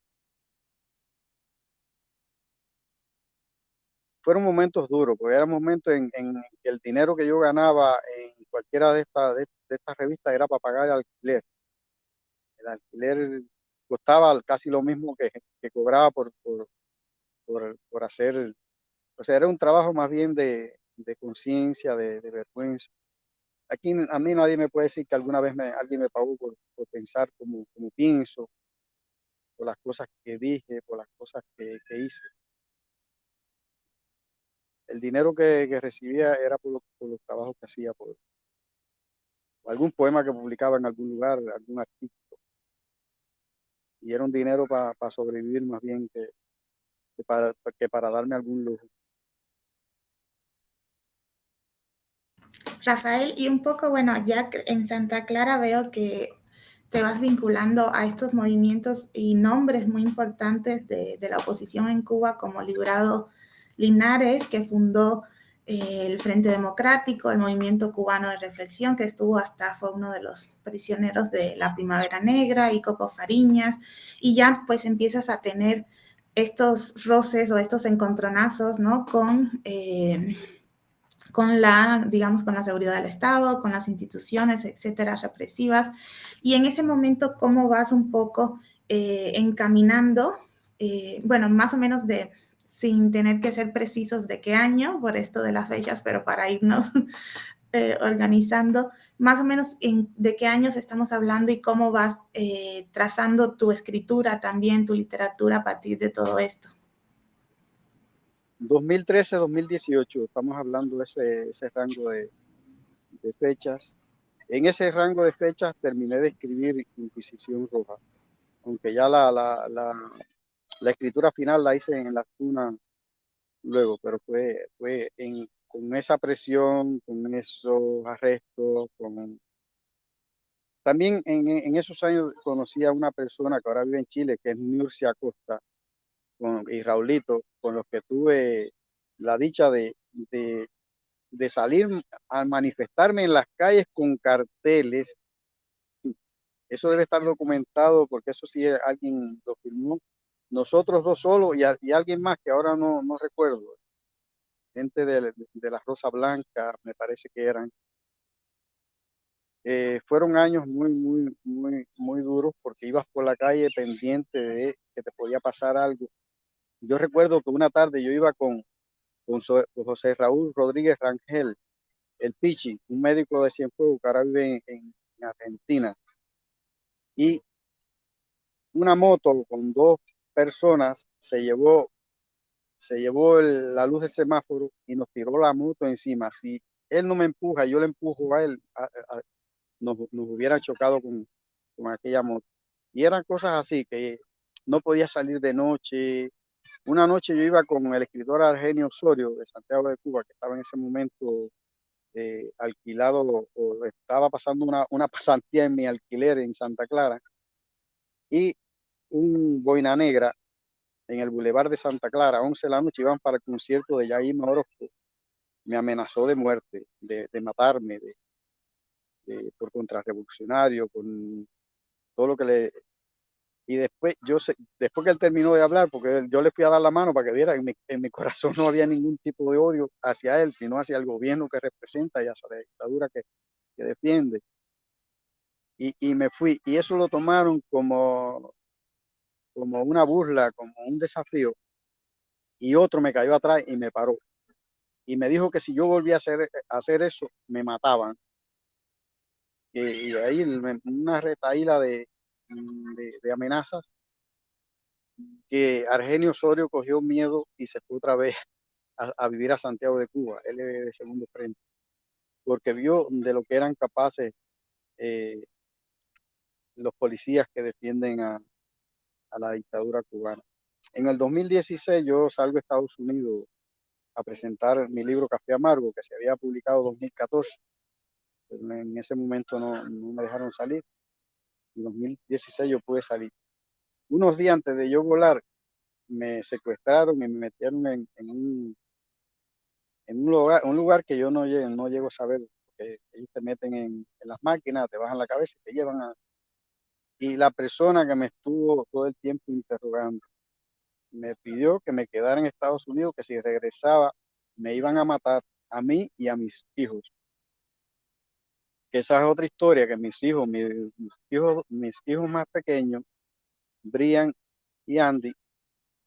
Fueron momentos duros, porque eran momentos en que el dinero que yo ganaba en cualquiera de estas revistas era para pagar el alquiler. El alquiler costaba casi lo mismo que cobraba por hacer, o sea, era un trabajo más bien de conciencia, de vergüenza. Aquí a mí nadie me puede decir que alguna vez alguien me pagó por pensar como pienso, por las cosas que dije, por las cosas que hice. El dinero que recibía era por los trabajos que hacía, por algún poema que publicaba en algún lugar, algún artículo. Y era un dinero para sobrevivir más bien que para darme algún lujo. Rafael, y un poco, bueno, ya en Santa Clara veo que te vas vinculando a estos movimientos y nombres muy importantes de la oposición en Cuba, como Librado Linares, que fundó el Frente Democrático, el Movimiento Cubano de Reflexión, que fue uno de los prisioneros de la Primavera Negra, y Coco Fariñas, y ya pues empiezas a tener estos roces o estos encontronazos, ¿no? Digamos, con la seguridad del Estado, con las instituciones, etcétera, represivas. Y en ese momento, ¿cómo vas un poco encaminando, bueno, más o menos sin tener que ser precisos de qué año, por esto de las fechas, pero para irnos organizando, más o menos de qué años estamos hablando y cómo vas trazando tu escritura también, tu literatura a partir de todo esto? 2013, 2018, estamos hablando de ese rango de fechas. En ese rango de fechas terminé de escribir Inquisición Roja, aunque ya la escritura final la hice en la Tuna luego, pero fue con esa presión, con esos arrestos, También en esos años conocí a una persona que ahora vive en Chile, que es Nurcia Acosta, y Raulito, con los que tuve la dicha de salir a manifestarme en las calles con carteles. Eso debe estar documentado porque eso sí alguien lo filmó. Nosotros dos solos y alguien más que ahora no recuerdo. Gente de la Rosa Blanca, me parece que eran. Fueron años muy duros porque ibas por la calle pendiente de que te podía pasar algo. Yo recuerdo que una tarde yo iba con José Raúl Rodríguez Rangel, el Pichi, un médico de Cienfuegos que ahora vive en Argentina, y una moto con dos personas se llevó la luz del semáforo y nos tiró la moto encima. Si él no me empuja, yo le empujo a él, nos hubiera chocado con aquella moto. Y eran cosas así, que no podía salir de noche. Una noche yo iba con el escritor Argenio Osorio de Santiago de Cuba, que estaba en ese momento alquilado o estaba pasando una pasantía en mi alquiler en Santa Clara, y un boina negra en el Boulevard de Santa Clara, 11 de la noche, iban para el concierto de Jaime Orozco. Me amenazó de muerte, de matarme, por contrarrevolucionario, con todo lo que Y después, después que él terminó de hablar, porque yo le fui a dar la mano para que viera, en mi corazón no había ningún tipo de odio hacia él, sino hacia el gobierno que representa y hacia la dictadura que defiende. Y me fui. Y eso lo tomaron como una burla, como un desafío. Y otro me cayó atrás y me paró. Y me dijo que si yo volvía a hacer eso, me mataban. Y ahí una retaíla de amenazas, que Argenio Osorio cogió miedo y se fue otra vez a vivir a Santiago de Cuba. Él es de segundo frente, porque vio de lo que eran capaces eh, los policías que defienden a la dictadura cubana. En el 2016 yo salgo a Estados Unidos a presentar mi libro Café Amargo, que se había publicado en 2014, pero en ese momento no me dejaron salir. En 2016 yo pude salir. Unos días antes de yo volar, me secuestraron y me metieron en un lugar que yo no llego a saber, porque ellos te meten en las máquinas, te bajan la cabeza y te llevan a... Y la persona que me estuvo todo el tiempo interrogando me pidió que me quedara en Estados Unidos, que si regresaba me iban a matar a mí y a mis hijos. Que esa es otra historia, que mis hijos más pequeños, Brian y Andy.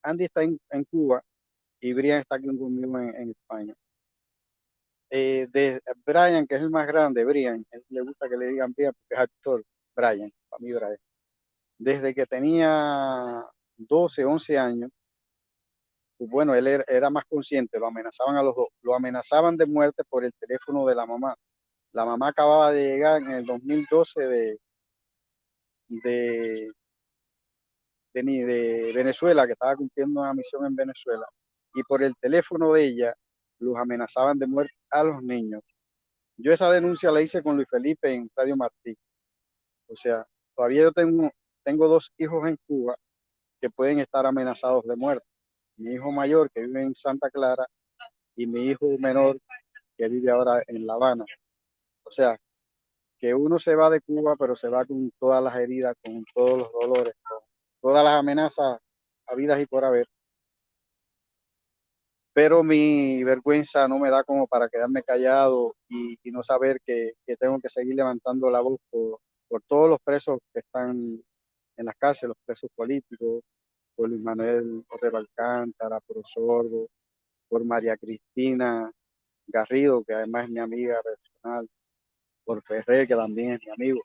Andy está en Cuba y Brian está aquí conmigo en España. De Brian, que es el más grande, Brian, a él le gusta que le digan Brian porque es actor, Brian, para mí Brian. Desde que tenía 12, 11 años, pues bueno, él era más consciente, lo amenazaban a los dos, lo amenazaban de muerte por el teléfono de la mamá. La mamá acababa de llegar en el 2012 de, de Venezuela, que estaba cumpliendo una misión en Venezuela, y por el teléfono de ella los amenazaban de muerte a los niños. Yo esa denuncia la hice con Luis Felipe en Radio Martí. O sea, todavía yo tengo dos hijos en Cuba que pueden estar amenazados de muerte. Mi hijo mayor que vive en Santa Clara y mi hijo menor que vive ahora en La Habana. O sea, que uno se va de Cuba, pero se va con todas las heridas, con todos los dolores, con todas las amenazas habidas y por haber. Pero mi vergüenza no me da como para quedarme callado y no saber que tengo que seguir levantando la voz por todos los presos que están en las cárceles, los presos políticos, por Luis Manuel Otero Alcántara, por Osorbo, por María Cristina Garrido, que además es mi amiga personal, por Ferrer, que también es mi amigo,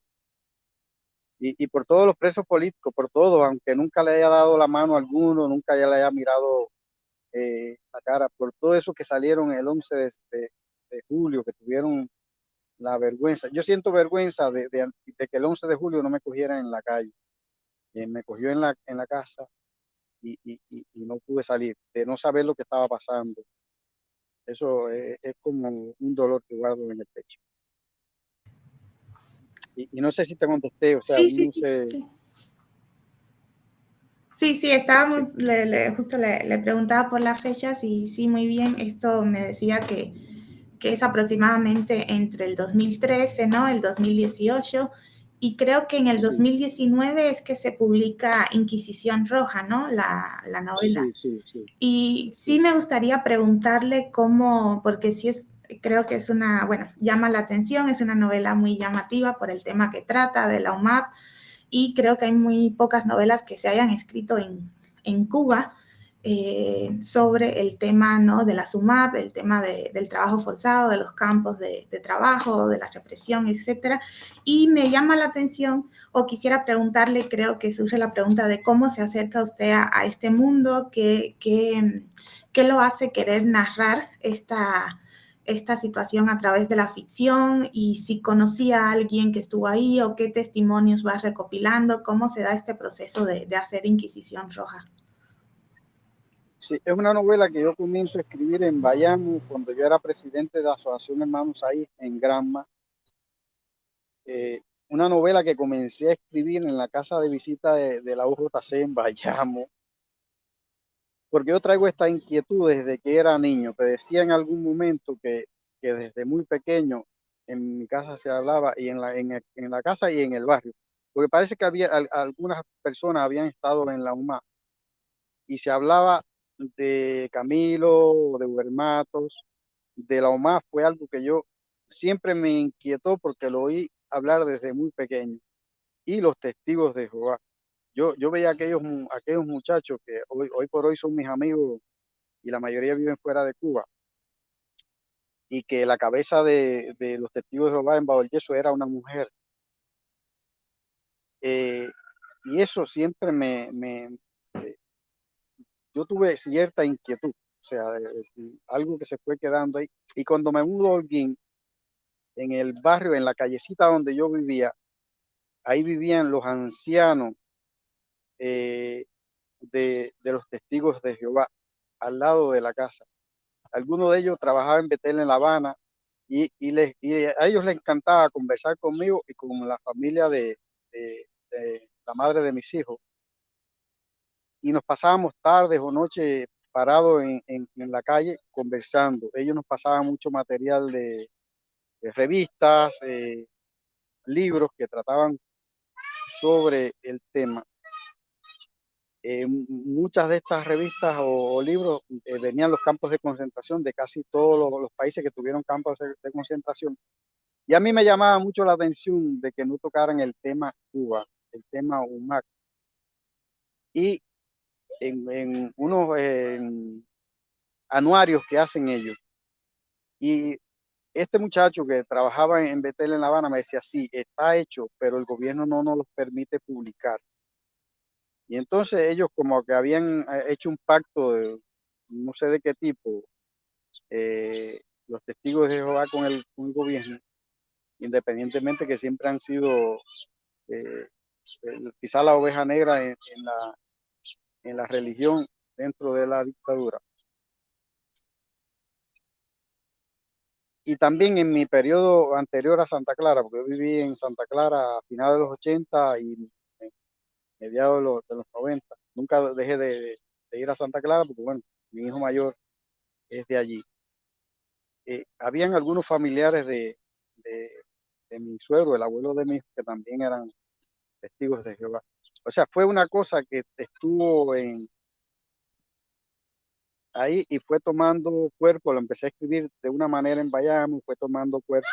y por todos los presos políticos, por todos, aunque nunca le haya dado la mano a alguno, nunca ya le haya mirado la cara, por todo eso que salieron el 11 de julio, que tuvieron la vergüenza. Yo siento vergüenza de que el 11 de julio no me cogieran en la calle, me cogió en la casa y no pude salir, de no saber lo que estaba pasando. Eso es como un dolor que guardo en el pecho. Y no sé si te contesté, o sea, Sí, sí, uno sí, se... sí. Sí, sí, Sí, estábamos, justo le preguntaba por las fechas y sí, muy bien, esto me decía que es aproximadamente entre el 2013, ¿no? El 2018, y creo que en el sí, 2019 es que se publica Inquisición Roja, ¿no? La novela. sí, sí, sí, Y sí sí, me gustaría preguntarle cómo, porque sí es, creo que es una, bueno, llama la atención, es una novela muy llamativa por el tema que trata de la UMAP, y creo que hay muy pocas novelas que se hayan escrito en Cuba sobre el tema, ¿no? De la SUMAP, el tema del trabajo forzado, de los campos de trabajo, de la represión, etcétera. Y me llama la atención, o quisiera preguntarle, creo que surge la pregunta de cómo se acerca usted a este mundo, qué lo hace querer narrar esta situación a través de la ficción, y si conocía a alguien que estuvo ahí o qué testimonios va recopilando, cómo se da este proceso de hacer Inquisición Roja. sí. Es una novela que yo comienzo a escribir en Bayamo cuando yo era presidente de la Asociación Hermanos Ahí en Granma. Una novela que comencé a escribir en la casa de visita de la UJC en Bayamo, porque yo traigo esta inquietud desde que era niño. Te decía en algún momento que desde muy pequeño en mi casa se hablaba, y en la casa y en el barrio, porque parece que algunas personas habían estado en la UMA y se hablaba de Camilo, de Ubermatos, de la UMA. Fue algo que yo siempre me inquietó porque lo oí hablar desde muy pequeño. Y los testigos de Jehová. Yo veía aquellos muchachos que hoy por hoy son mis amigos y la mayoría viven fuera de Cuba, y que la cabeza de los testigos de Jehová en Bajo el Yeso era una mujer. Eh, y eso siempre eh, yo tuve cierta inquietud, o sea, algo que se fue quedando ahí. Y cuando me mudó a Holguín, en el barrio, en la callecita donde yo vivía, ahí vivían los ancianos eh, de los testigos de Jehová, al lado de la casa. Algunos de ellos trabajaban en Betel, en La Habana, y a ellos les encantaba conversar conmigo y con la familia de la madre de mis hijos. Y nos pasábamos tardes o noches parados en la calle conversando. Ellos nos pasaban mucho material de revistas, libros que trataban sobre el tema. Muchas de estas revistas o libros venían los campos de concentración de casi todos los países que tuvieron campos de concentración. Y a mí me llamaba mucho la atención de que no tocaran el tema Cuba, el tema UMAC. Y en unos anuarios que hacen ellos. Y este muchacho que trabajaba en Betel, en La Habana, me decía, sí, está hecho, pero el gobierno no nos los permite publicar. Y entonces ellos como que habían hecho un pacto de no sé de qué tipo, los testigos de Jehová con el gobierno, independientemente que siempre han sido eh, quizá la oveja negra en la religión dentro de la dictadura. Y también en mi periodo anterior a Santa Clara, porque yo viví en Santa Clara a finales de los 80 y mediados de los 90. Nunca dejé de ir a Santa Clara porque, bueno, mi hijo mayor es de allí. Habían algunos familiares de, de mi suegro, el abuelo de mi hijo, que también eran testigos de Jehová. O sea, fue una cosa que estuvo ahí y fue tomando cuerpo. Lo empecé a escribir de una manera en Bayamo, fue tomando cuerpo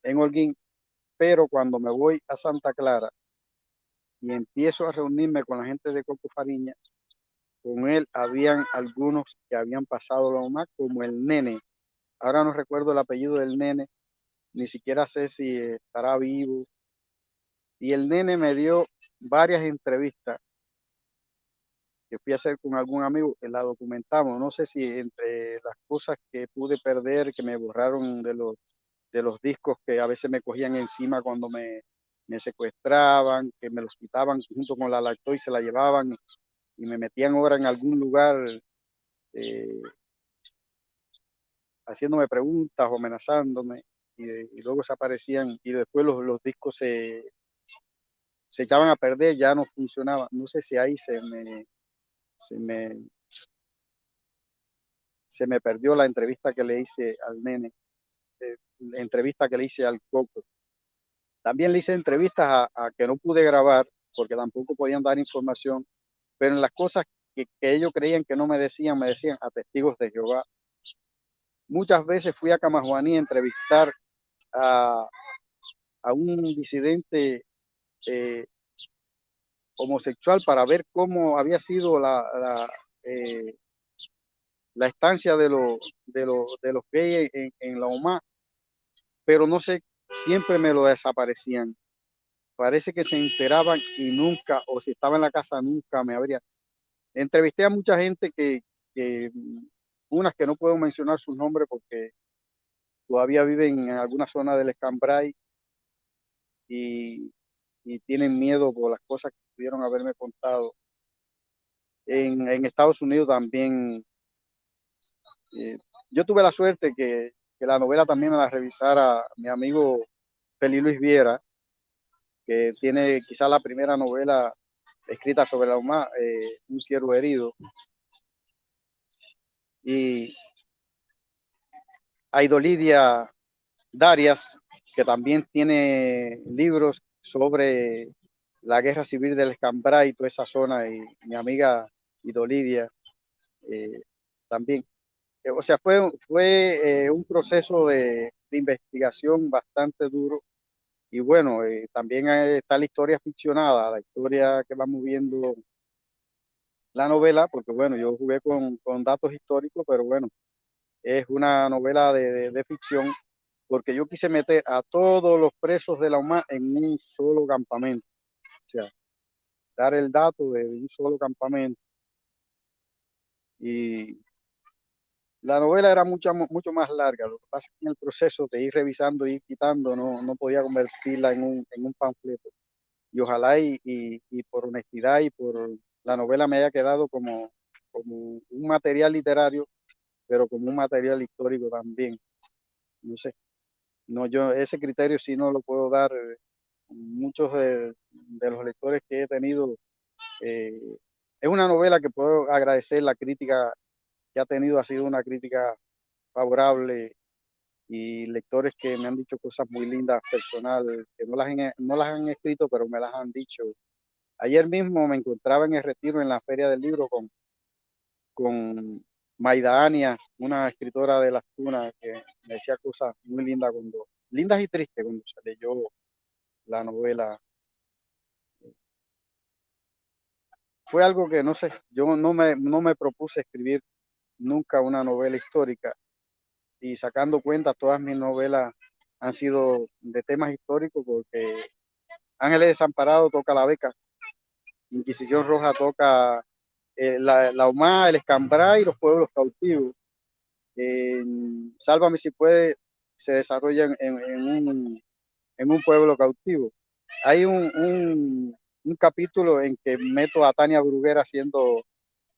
en Holguín, pero cuando me voy a Santa Clara y empiezo a reunirme con la gente de Coco Fariña, con él habían algunos que habían pasado lo más, como el nene. Ahora no recuerdo el apellido del nene, ni siquiera sé si estará vivo. Y el nene me dio varias entrevistas que fui a hacer con algún amigo, que la documentamos. No sé si entre las cosas que pude perder, que me borraron de los discos que a veces me cogían encima cuando me secuestraban, que me los quitaban junto con la lacto y se la llevaban y me metían ahora en algún lugar eh, haciéndome preguntas o amenazándome, y luego se aparecían y después los discos se echaban a perder, ya no funcionaban. No sé si ahí se me, se me perdió la entrevista que le hice al nene, la entrevista que le hice al Coco. También le hice entrevistas a que no pude grabar porque tampoco podían dar información, pero en las cosas que ellos creían que no me decían a testigos de Jehová. Muchas veces fui a Camajuaní a entrevistar a, a un disidente eh, homosexual para ver cómo había sido la estancia de los gays en la OMA, pero no sé, siempre me lo desaparecían. Parece que se enteraban y nunca, o si estaba en la casa, nunca me habría. Entrevisté a mucha gente que unas que no puedo mencionar sus nombres porque todavía viven en alguna zona del Escambray y, y tienen miedo por las cosas que pudieron haberme contado. En Estados Unidos también, yo tuve la suerte que la novela también me la revisara mi amigo Feli Luis Viera, que tiene quizá la primera novela escrita sobre la UMA, Un ciervo herido. Y Aidolidia Darias, que también tiene libros sobre la guerra civil del Escambray y toda esa zona, y mi amiga Idolidia eh, también. O sea, fue un proceso de investigación bastante duro. Y bueno, también está la historia ficcionada, la historia que va moviendo la novela, porque bueno, yo jugué con datos históricos, pero bueno, es una novela de ficción, porque yo quise meter a todos los presos de la UMA en un solo campamento, o sea, dar el dato de un solo campamento. Y la novela era mucho más larga, lo que pasa es que en el proceso de ir revisando y ir quitando, no podía convertirla en un panfleto. Y ojalá y por honestidad y por la novela me haya quedado como un material literario, pero como un material histórico también. No sé, no, yo ese criterio sí no lo puedo dar. Muchos de los lectores que he tenido, eh, es una novela que puedo agradecer la crítica que ha tenido, ha sido una crítica favorable, y lectores que me han dicho cosas muy lindas personales, que no las han escrito, pero me las han dicho. Ayer mismo me encontraba en el Retiro, en la Feria del Libro, con Maida Anias, una escritora de Las Tunas, que me decía cosas muy lindas, lindas y tristes, cuando se leyó la novela. Fue algo que, no sé, yo no me propuse escribir nunca una novela histórica, y sacando cuentas, todas mis novelas han sido de temas históricos, porque Ángeles Desamparados toca la beca, Inquisición Roja toca la Humá, el Escambray y los pueblos cautivos. Sálvame si puede se desarrolla en un pueblo cautivo. Hay un capítulo en que meto a Tania Bruguera haciendo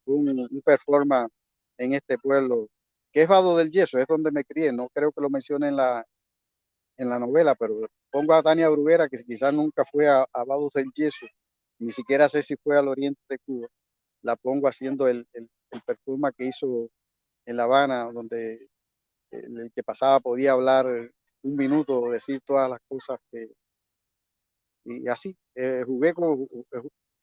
un performance en este pueblo, que es Vado del Yeso, es donde me crié. No creo que lo mencione en la novela, pero pongo a Tania Bruguera, que quizás nunca fue a Vado del Yeso, ni siquiera sé si fue al oriente de Cuba. La pongo haciendo el performance que hizo en La Habana, donde el que pasaba podía hablar un minuto, decir todas las cosas y así. En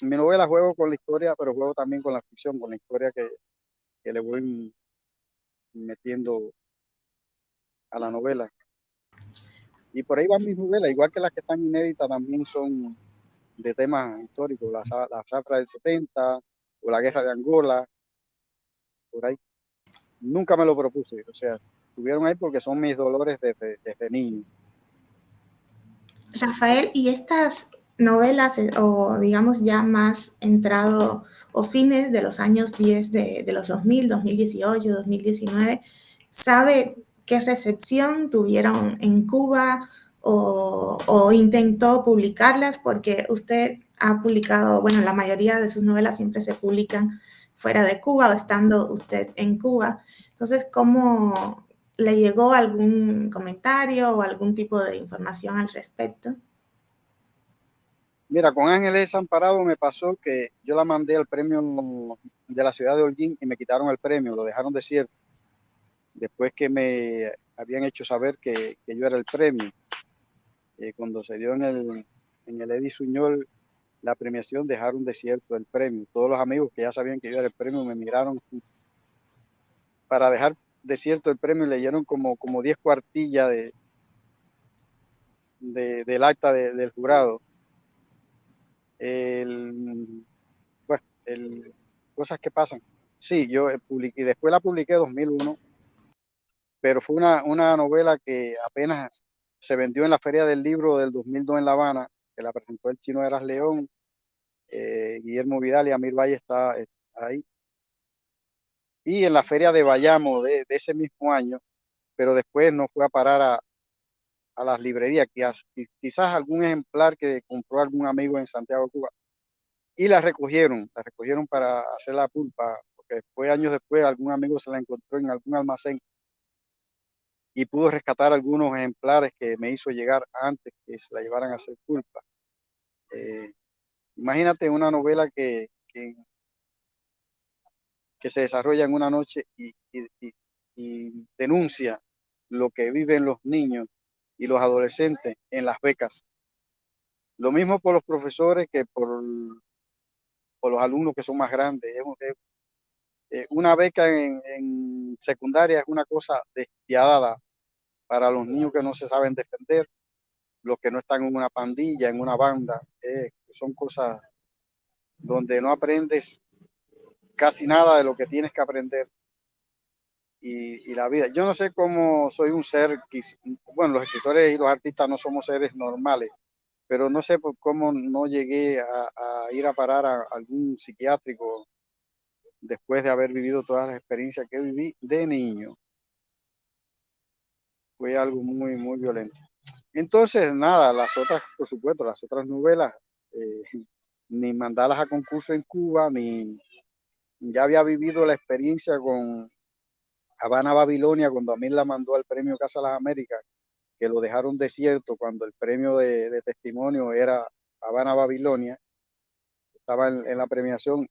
mi novela juego con la historia, pero juego también con la ficción, con la historia que le voy metiendo a la novela. Y por ahí van mis novelas, igual que las que están inéditas, también son de temas históricos, la zafra del 70 o la guerra de Angola, por ahí. Nunca me lo propuse, o sea, estuvieron ahí porque son mis dolores desde niño. Rafael, ¿y estas novelas o digamos ya más entrado o fines de los años 10 de los 2000, 2018, 2019, sabe qué recepción tuvieron en Cuba o intentó publicarlas? Porque usted ha publicado, bueno, la mayoría de sus novelas siempre se publican fuera de Cuba o estando usted en Cuba. Entonces, ¿cómo, le llegó algún comentario o algún tipo de información al respecto? Mira, con Ángeles Desamparados me pasó que yo la mandé al premio de la ciudad de Holguín y me quitaron el premio, lo dejaron desierto, después que me habían hecho saber que yo era el premio. Cuando se dio en el Eddy Suñol la premiación, dejaron desierto el premio. Todos los amigos que ya sabían que yo era el premio me miraron para dejar desierto el premio, y leyeron como 10 cuartillas del acta del jurado. El, bueno, cosas que pasan. Sí, yo publiqué, y después la publiqué en 2001, pero fue una novela que apenas se vendió en la Feria del Libro del 2002 en La Habana, que la presentó el Chino Eras León, Guillermo Vidal y Amir Valle está ahí. Y en la Feria de Bayamo de ese mismo año, pero después no fue a parar a las librerías, quizás algún ejemplar que compró algún amigo en Santiago, Cuba, y la recogieron para hacer la pulpa, porque después, años después, algún amigo se la encontró en algún almacén y pudo rescatar algunos ejemplares que me hizo llegar antes que se la llevaran a hacer pulpa. Eh, Imagínate una novela que se desarrolla en una noche y denuncia lo que viven los niños y los adolescentes en Las Becas, Lo mismo por los profesores que por los alumnos que son más grandes. Una beca en secundaria es una cosa despiadada para los niños que no se saben defender, los que no están en una pandilla, en una banda. Son cosas donde no aprendes casi nada de lo que tienes que aprender y la vida. Yo no sé cómo soy un ser, bueno, los escritores y los artistas no somos seres normales, pero no sé por cómo no llegué a ir a parar a algún psiquiátrico después de haber vivido todas las experiencias que viví de niño. Fue algo muy, muy violento. Entonces, nada, las otras, por supuesto, las otras novelas, eh, ni mandarlas a concurso en Cuba, ni ya había vivido la experiencia con Habana Babilonia cuando a mí la mandó al premio Casa de las Américas, que lo dejaron desierto cuando el premio de testimonio era Habana Babilonia, estaba en la premiación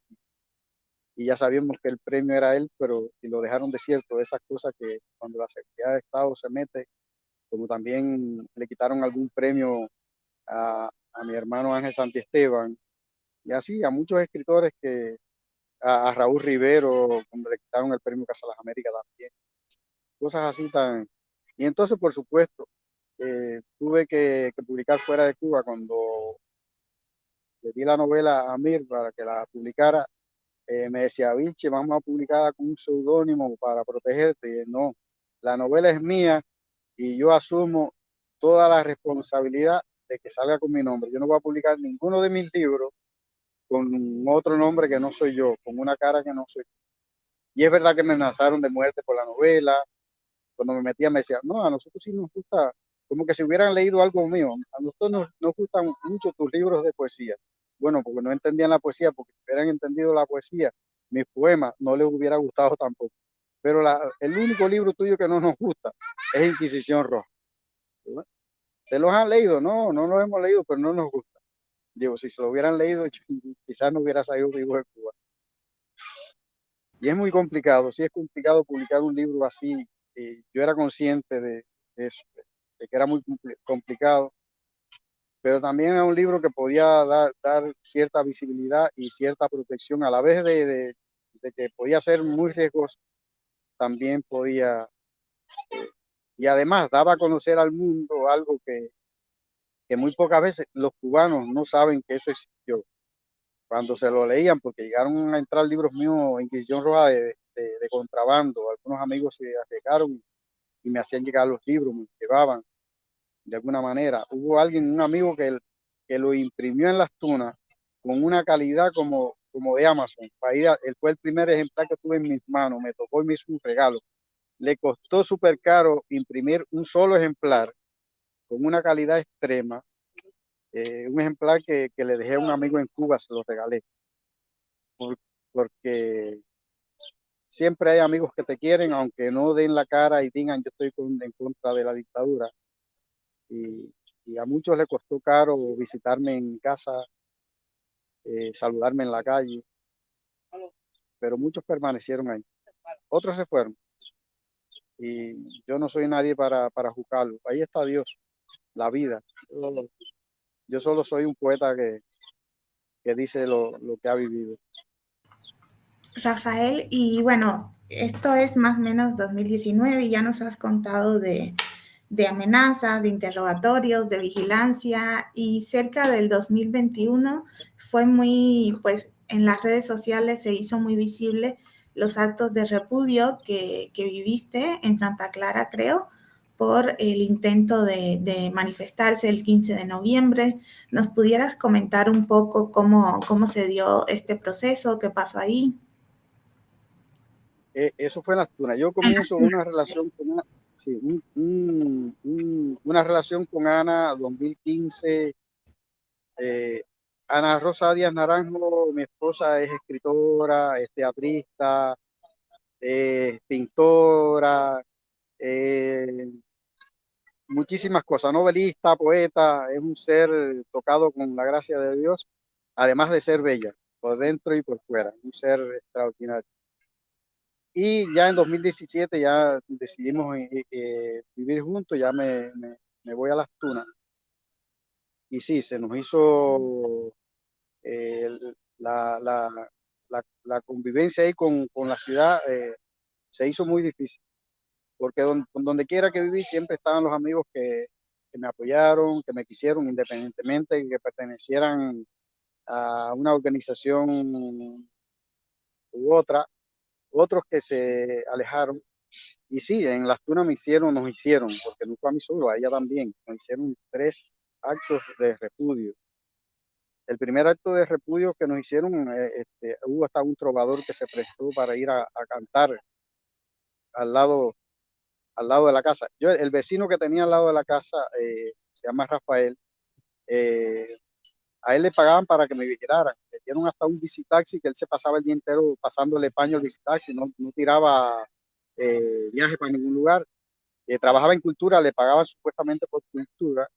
y ya sabíamos que el premio era él, pero y lo dejaron desierto, esas cosas que cuando la Secretaría de Estado se mete, como también le quitaron algún premio a mi hermano Ángel Santiesteban, y así a muchos escritores a Raúl Rivero, cuando le quitaron el premio Casa de las Américas también, cosas así tan... Y entonces, por supuesto, tuve que publicar fuera de Cuba cuando le di la novela a Amir para que la publicara. Me decía, Vinci, vamos a publicarla con un seudónimo para protegerte. Y él, no, la novela es mía y yo asumo toda la responsabilidad de que salga con mi nombre. Yo no voy a publicar ninguno de mis libros con otro nombre que no soy yo, con una cara que no soy yo. Y es verdad que me amenazaron de muerte por la novela. Cuando me metía me decían, no, a nosotros sí nos gusta, como que si hubieran leído algo mío. A nosotros nos gustan mucho tus libros de poesía. Bueno, porque no entendían la poesía, porque si hubieran entendido la poesía, mis poemas no les hubiera gustado tampoco. Pero el único libro tuyo que no nos gusta es Inquisición Roja. ¿Se los han leído? No, no los hemos leído, pero no nos gusta. Digo, si se lo hubieran leído, quizás no hubiera salido vivo de Cuba. Y es muy complicado, sí es complicado publicar un libro así. Yo era consciente de eso, de que era muy complicado, pero también era un libro que podía dar cierta visibilidad y cierta protección, a la vez de que podía ser muy riesgoso, también podía, y además daba a conocer al mundo algo que muy pocas veces los cubanos no saben que eso existió. Cuando se lo leían, porque llegaron a entrar libros míos en Inquisición Roja de contrabando, algunos amigos se arriesgaron y me hacían llegar los libros, me llevaban de alguna manera. Hubo alguien, un amigo que lo imprimió en las tunas con una calidad como de Amazon. Él fue el primer ejemplar que tuve en mis manos, me tocó y me hizo un regalo. Le costó súper caro imprimir un solo ejemplar con una calidad extrema, un ejemplar que le dejé a un amigo en Cuba, se lo regalé, por, porque siempre hay amigos que te quieren, aunque no den la cara y digan yo estoy en contra de la dictadura. Y, y a muchos les costó caro visitarme en casa, saludarme en la calle, pero muchos permanecieron ahí. Otros se fueron y yo no soy nadie para juzgarlo. Ahí está Dios, la vida. Yo solo soy un poeta que dice lo que ha vivido. Rafael, y bueno, esto es más o menos 2019 y ya nos has contado de amenazas, de interrogatorios, de vigilancia y cerca del 2021 fue muy, pues en las redes sociales se hizo muy visible los actos de repudio que viviste en Santa Clara, creo, por el intento de manifestarse el 15 de noviembre. ¿Nos pudieras comentar un poco cómo se dio este proceso, qué pasó ahí? Eso fue en las tunas. Yo comienzo una relación con Ana, sí, una relación con Ana 2015. Eh, Ana Rosa Díaz Naranjo, mi esposa, es escritora, es teatrista, pintora, eh, muchísimas cosas, novelista, poeta, es un ser tocado con la gracia de Dios, además de ser bella, por dentro y por fuera, un ser extraordinario. Y ya en 2017 ya decidimos vivir juntos, ya me voy a las tunas. y sí, se nos hizo la, la, la convivencia ahí con la ciudad, se hizo muy difícil, porque donde quiera que viví siempre estaban los amigos que me apoyaron, que me quisieron, independientemente de que pertenecieran a una organización u otra, otros que se alejaron. Y sí, en Las Tunas nos hicieron, porque no fue a mí solo, a ella también, nos hicieron 3 actos de repudio. El primer acto de repudio que nos hicieron, hubo hasta un trovador que se prestó para ir a cantar al lado, al lado de la casa. Yo, el vecino que tenía al lado de la casa, se llama Rafael, eh, a él le pagaban para que me vigilaran. Le dieron hasta un visitaxi que él se pasaba el día entero pasándole paño al visitaxi, no tiraba viaje para ningún lugar. Trabajaba en cultura, le pagaban supuestamente por cultura.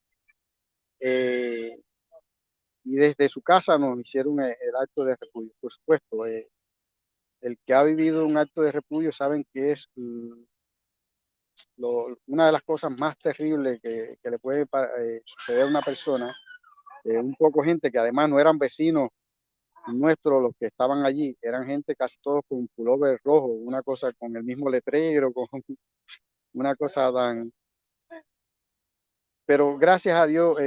eh, y desde su casa nos hicieron el acto de repudio. Por supuesto, el que ha vivido un acto de repudio saben que es una de las cosas más terribles que le puede suceder a una persona. Un poco gente que además no eran vecinos nuestros los que estaban allí, eran gente casi todos con pullover rojo, una cosa con el mismo letrero, con una cosa tan... Pero gracias a Dios,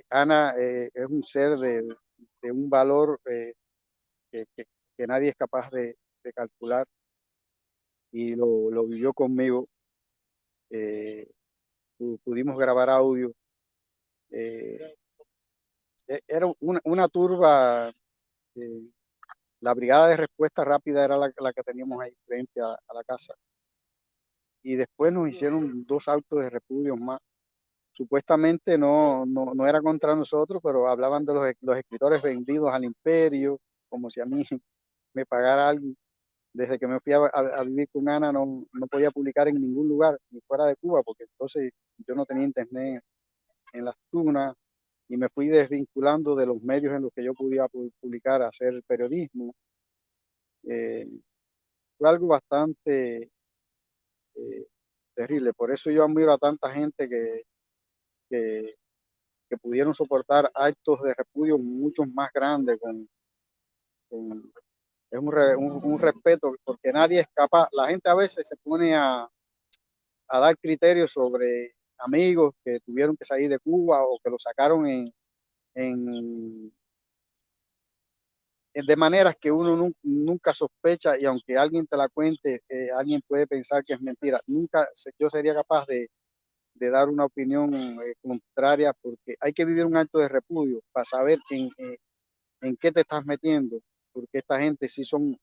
Ana es un ser de un valor que, que- que nadie es capaz de calcular, y lo vivió conmigo. eh, Pudimos grabar audio. eh, Era una turba. eh, la brigada de respuesta rápida era la que teníamos ahí frente a la casa, y después nos hicieron 2 actos de repudio más. Supuestamente no era contra nosotros, pero hablaban de los escritores vendidos al imperio, como si a mí me pagara alguien. Desde que me fui a vivir con Ana, no podía publicar en ningún lugar, ni fuera de Cuba, porque entonces yo no tenía internet en Las Tunas, y me fui desvinculando de los medios en los que yo podía publicar, hacer periodismo. Eh, Fue algo bastante eh, terrible. Por eso yo admiro a tanta gente que, que pudieron soportar actos de repudio mucho más grandes. Con es un respeto, porque nadie es capaz. La gente a veces se pone a dar criterios sobre amigos que tuvieron que salir de Cuba o que lo sacaron en, de maneras que uno nunca sospecha, y aunque alguien te la cuente, alguien puede pensar que es mentira. Nunca yo sería capaz de dar una opinión contraria, porque hay que vivir un acto de repudio para saber en qué te estás metiendo, porque esta gente sí son,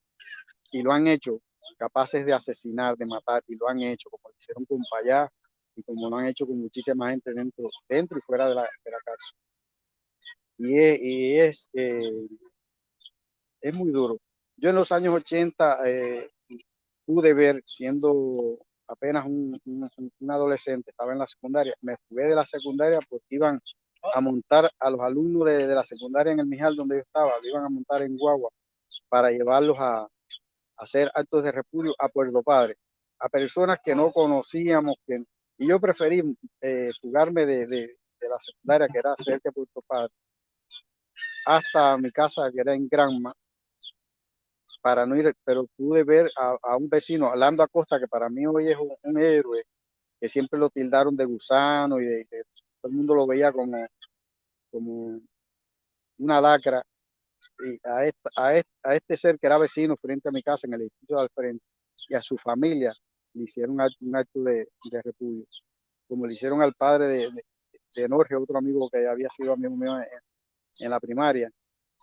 y lo han hecho, capaces de asesinar, de matar, y lo han hecho, como lo hicieron con Payá, y como lo han hecho con muchísima gente dentro y fuera de la cárcel. Es muy duro. Yo en los años 80 pude ver, siendo apenas un adolescente, estaba en la secundaria, me jugué de la secundaria porque iban a montar a los alumnos de la secundaria en el Mijal donde yo estaba, lo iban a montar en guagua para llevarlos a hacer actos de repudio a Puerto Padre, a personas que no conocíamos, y yo preferí jugarme de la secundaria, que era cerca de Puerto Padre, hasta mi casa, que era en Granma, para no ir, pero pude ver a un vecino, Orlando Acosta, que para mí hoy es un héroe, que siempre lo tildaron de gusano y de que todo el mundo lo veía como una lacra, y a este ser que era vecino frente a mi casa en el edificio de al frente, y a su familia le hicieron un acto de repudio, como le hicieron al padre de Norge, otro amigo que había sido amigo mío en la primaria,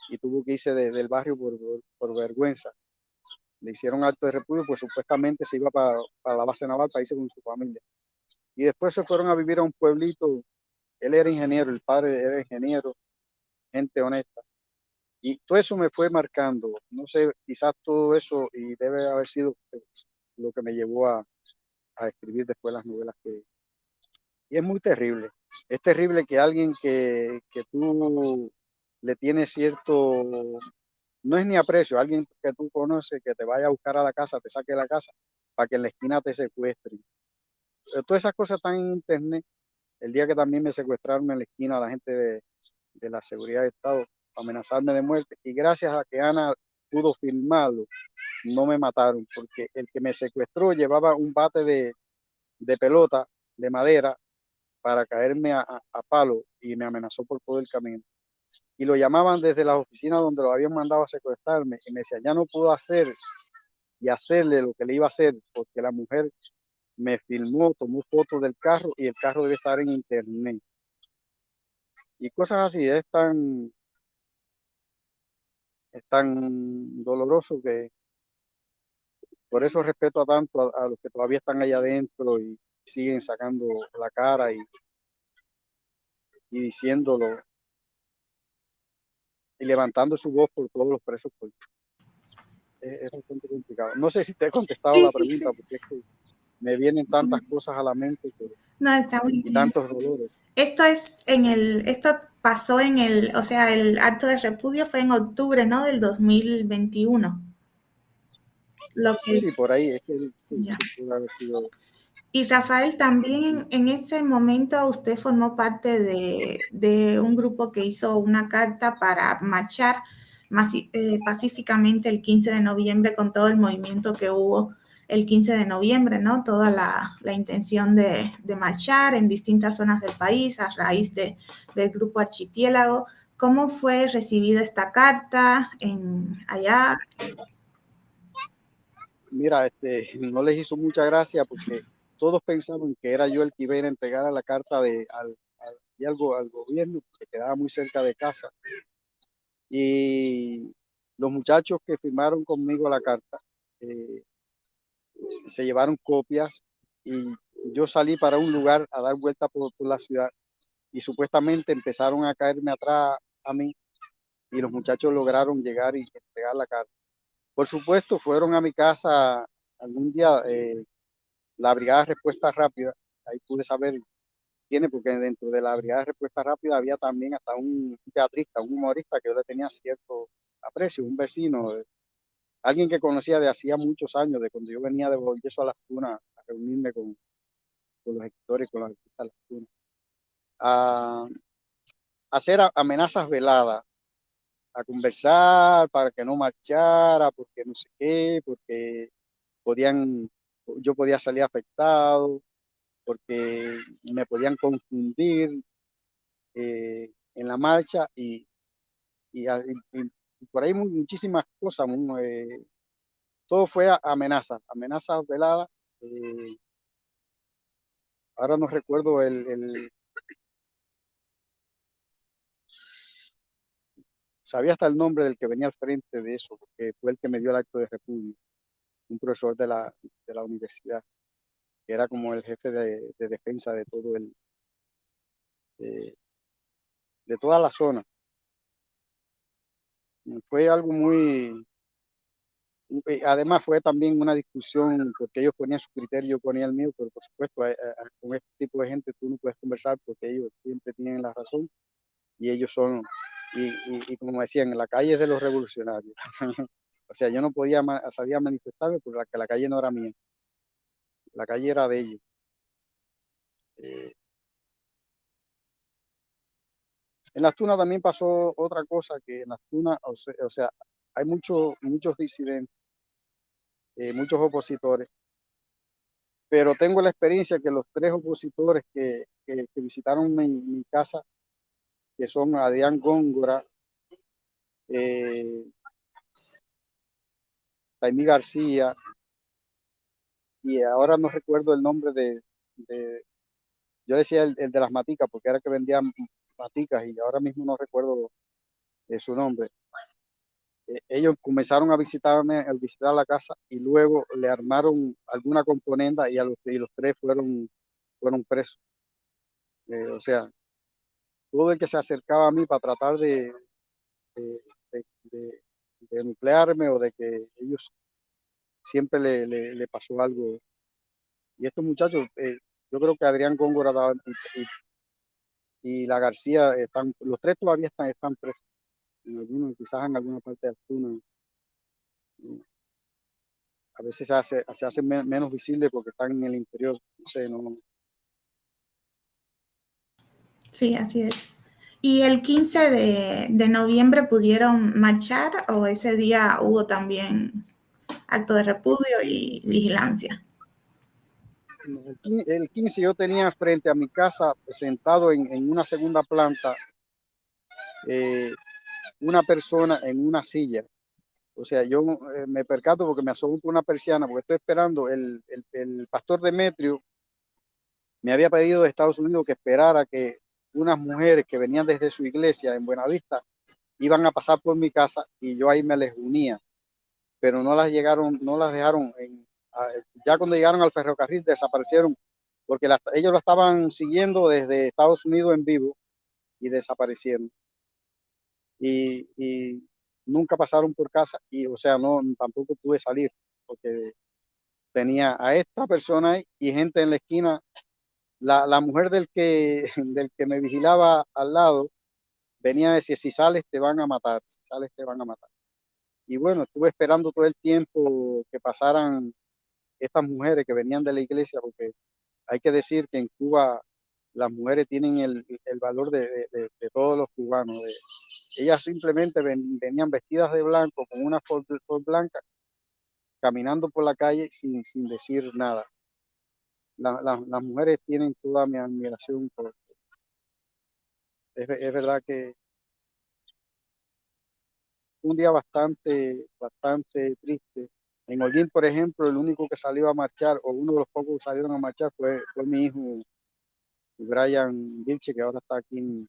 y tuvo que irse del barrio por vergüenza. Le hicieron acto de repudio, pues supuestamente se iba para la base naval para irse con su familia. Y después se fueron a vivir a un pueblito. Él era ingeniero, el padre era ingeniero, gente honesta. Y todo eso me fue marcando. No sé, quizás todo eso, y debe haber sido lo que me llevó a escribir después las novelas que... Y es muy terrible. Es terrible que alguien que tú le tienes cierto, no es ni aprecio, alguien que tú conoces, que te vaya a buscar a la casa, te saque de la casa, para que en la esquina te secuestren. Todas esas cosas están en internet. el día que también me secuestraron en la esquina a la gente de la seguridad de Estado, amenazarme de muerte. Y gracias a que Ana pudo filmarlo, no me mataron, porque el que me secuestró llevaba un bate de pelota de madera para caerme a palo y me amenazó por todo el camino. Y lo llamaban desde las oficinas donde lo habían mandado a secuestrarme y me decían, ya no pudo hacer y hacerle lo que le iba a hacer, porque la mujer me filmó, tomó fotos del carro y el carro debe estar en internet. Y cosas así, es tan doloroso que por eso respeto a tanto a los que todavía están allá adentro y siguen sacando la cara y diciéndolo y levantando su voz por todos los presos políticos. Es bastante complicado. No sé si te he contestado Sí, la sí, pregunta, sí. porque es que me vienen tantas cosas a la mente No, está muy y bien. tantos dolores. Esto pasó o sea, el acto de repudio fue en octubre, ¿no? Del 2021. Lo que, Sí, por ahí, es que sí, ya. sí pudo haber sido. Y Rafael, también en ese momento usted formó parte de un grupo que hizo una carta para marchar pacíficamente el 15 de noviembre con todo el movimiento que hubo el 15 de noviembre, ¿no? Toda la intención de marchar en distintas zonas del país a raíz del grupo Archipiélago. ¿Cómo fue recibida esta carta allá? Mira, no les hizo mucha gracia porque todos pensaban que era yo el que iba a ir a entregar a la carta al gobierno, que quedaba muy cerca de casa. Y los muchachos que firmaron conmigo la carta eh, se llevaron copias y yo salí para un lugar a dar vuelta por la ciudad y supuestamente empezaron a caerme atrás a mí y los muchachos lograron llegar y entregar la carta. Por supuesto, fueron a mi casa algún día la Brigada de Respuesta Rápida, ahí pude saber quién es, porque dentro de la Brigada de Respuesta Rápida había también hasta un teatrista, un humorista que yo le tenía cierto aprecio, un vecino, alguien que conocía de hacía muchos años, de cuando yo venía de Boyeso a Las Tunas a reunirme con los escritores, con los artistas de Las Tunas, a hacer amenazas veladas, a conversar para que no marchara, porque no sé qué, porque podían, yo podía salir afectado, porque me podían confundir en la marcha y por ahí muchísimas cosas. Todo fue amenazas veladas. eh, Ahora no recuerdo sabía hasta el nombre del que venía al frente de eso, porque fue el que me dio el acto de repudio, un profesor de la universidad, que era como el jefe de defensa de todo de, de toda la zona. Fue algo además fue también una discusión porque ellos ponían su criterio, yo ponía el mío, pero por supuesto con este tipo de gente tú no puedes conversar porque ellos siempre tienen la razón y ellos son, y como decían, en la calle es de los revolucionarios. O sea, yo no podía salir a manifestarme porque la calle no era mía, la calle era de ellos. Eh, en las Tunas también pasó otra cosa, que en las Tunas, o sea hay muchos disidentes, muchos opositores, pero tengo la experiencia que los tres opositores que visitaron mi casa, que son Adrián Góngora, eh, Taimí García, y ahora no recuerdo el nombre yo decía el de las maticas, porque era que vendían maticas, y ahora mismo no recuerdo su nombre. Ellos comenzaron a visitar la casa, y luego le armaron alguna componenda y los tres fueron presos. O sea, todo el que se acercaba a mí para tratar de, de, de- de nuclearme o de que ellos siempre le pasó algo. Y estos muchachos, yo creo que Adrián Góngora y la García, los tres todavía están presos, quizás en alguna parte de Altuna. A veces se hace menos visible porque están en el interior. No sé, no, Sí, así es. ¿Y el 15 de noviembre pudieron marchar o ese día hubo también acto de repudio y vigilancia? El 15 yo tenía frente a mi casa, sentado en una segunda planta, eh, una persona en una silla. O sea, yo me percato porque me asomo por una persiana, porque estoy esperando. El pastor Demetrio me había pedido de Estados Unidos que esperara que unas mujeres que venían desde su iglesia en Buenavista iban a pasar por mi casa y yo ahí me les unía, pero no las llegaron, no las dejaron ya cuando llegaron al ferrocarril desaparecieron porque ellos lo estaban siguiendo desde Estados Unidos en vivo y desaparecieron. Y nunca pasaron por casa y, o sea, no, tampoco pude salir porque tenía a esta persona ahí y gente en la esquina. La mujer del que me vigilaba al lado venía a decir, si sales te van a matar, si sales te van a matar. Y bueno, estuve esperando todo el tiempo que pasaran estas mujeres que venían de la iglesia, porque hay que decir que en Cuba las mujeres tienen el valor de todos los cubanos. Ellas simplemente venían vestidas de blanco, con una flor blanca, caminando por la calle sin decir nada. Las mujeres tienen toda mi admiración. Es verdad que un día bastante triste. En Holguín, por ejemplo, el único que salió a marchar, o uno de los pocos que salieron a marchar, fue mi hijo Brian Vilche, que ahora está aquí en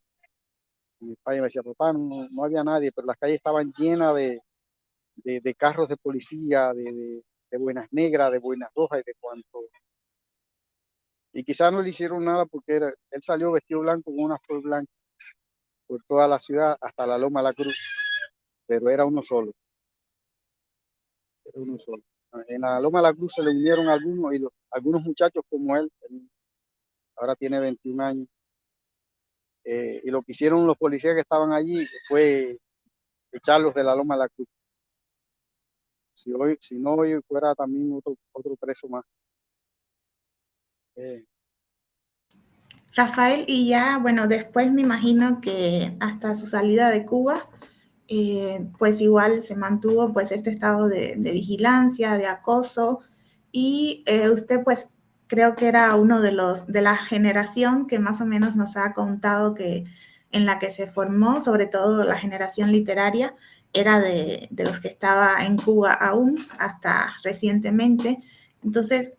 España. Me decía, papá, no había nadie, pero las calles estaban llenas de carros de policía, de buenas negras, de buenas rojas y de cuanto. Y quizás no le hicieron nada porque él salió vestido blanco con una flor blanca por toda la ciudad hasta la Loma de la Cruz, pero era uno solo. En la Loma de la Cruz se le unieron algunos y algunos muchachos como él ahora tiene 21 años, y lo que hicieron los policías que estaban allí fue echarlos de la Loma de la Cruz. Si no, hoy fuera también otro preso más. Eh, Rafael, y ya, bueno, después me imagino que hasta su salida de Cuba, pues igual se mantuvo pues este estado de vigilancia, de acoso, y usted pues creo que era uno de los de la generación que más o menos nos ha contado que en la que se formó, sobre todo la generación literaria, era de los que estaba en Cuba aún hasta recientemente. Entonces,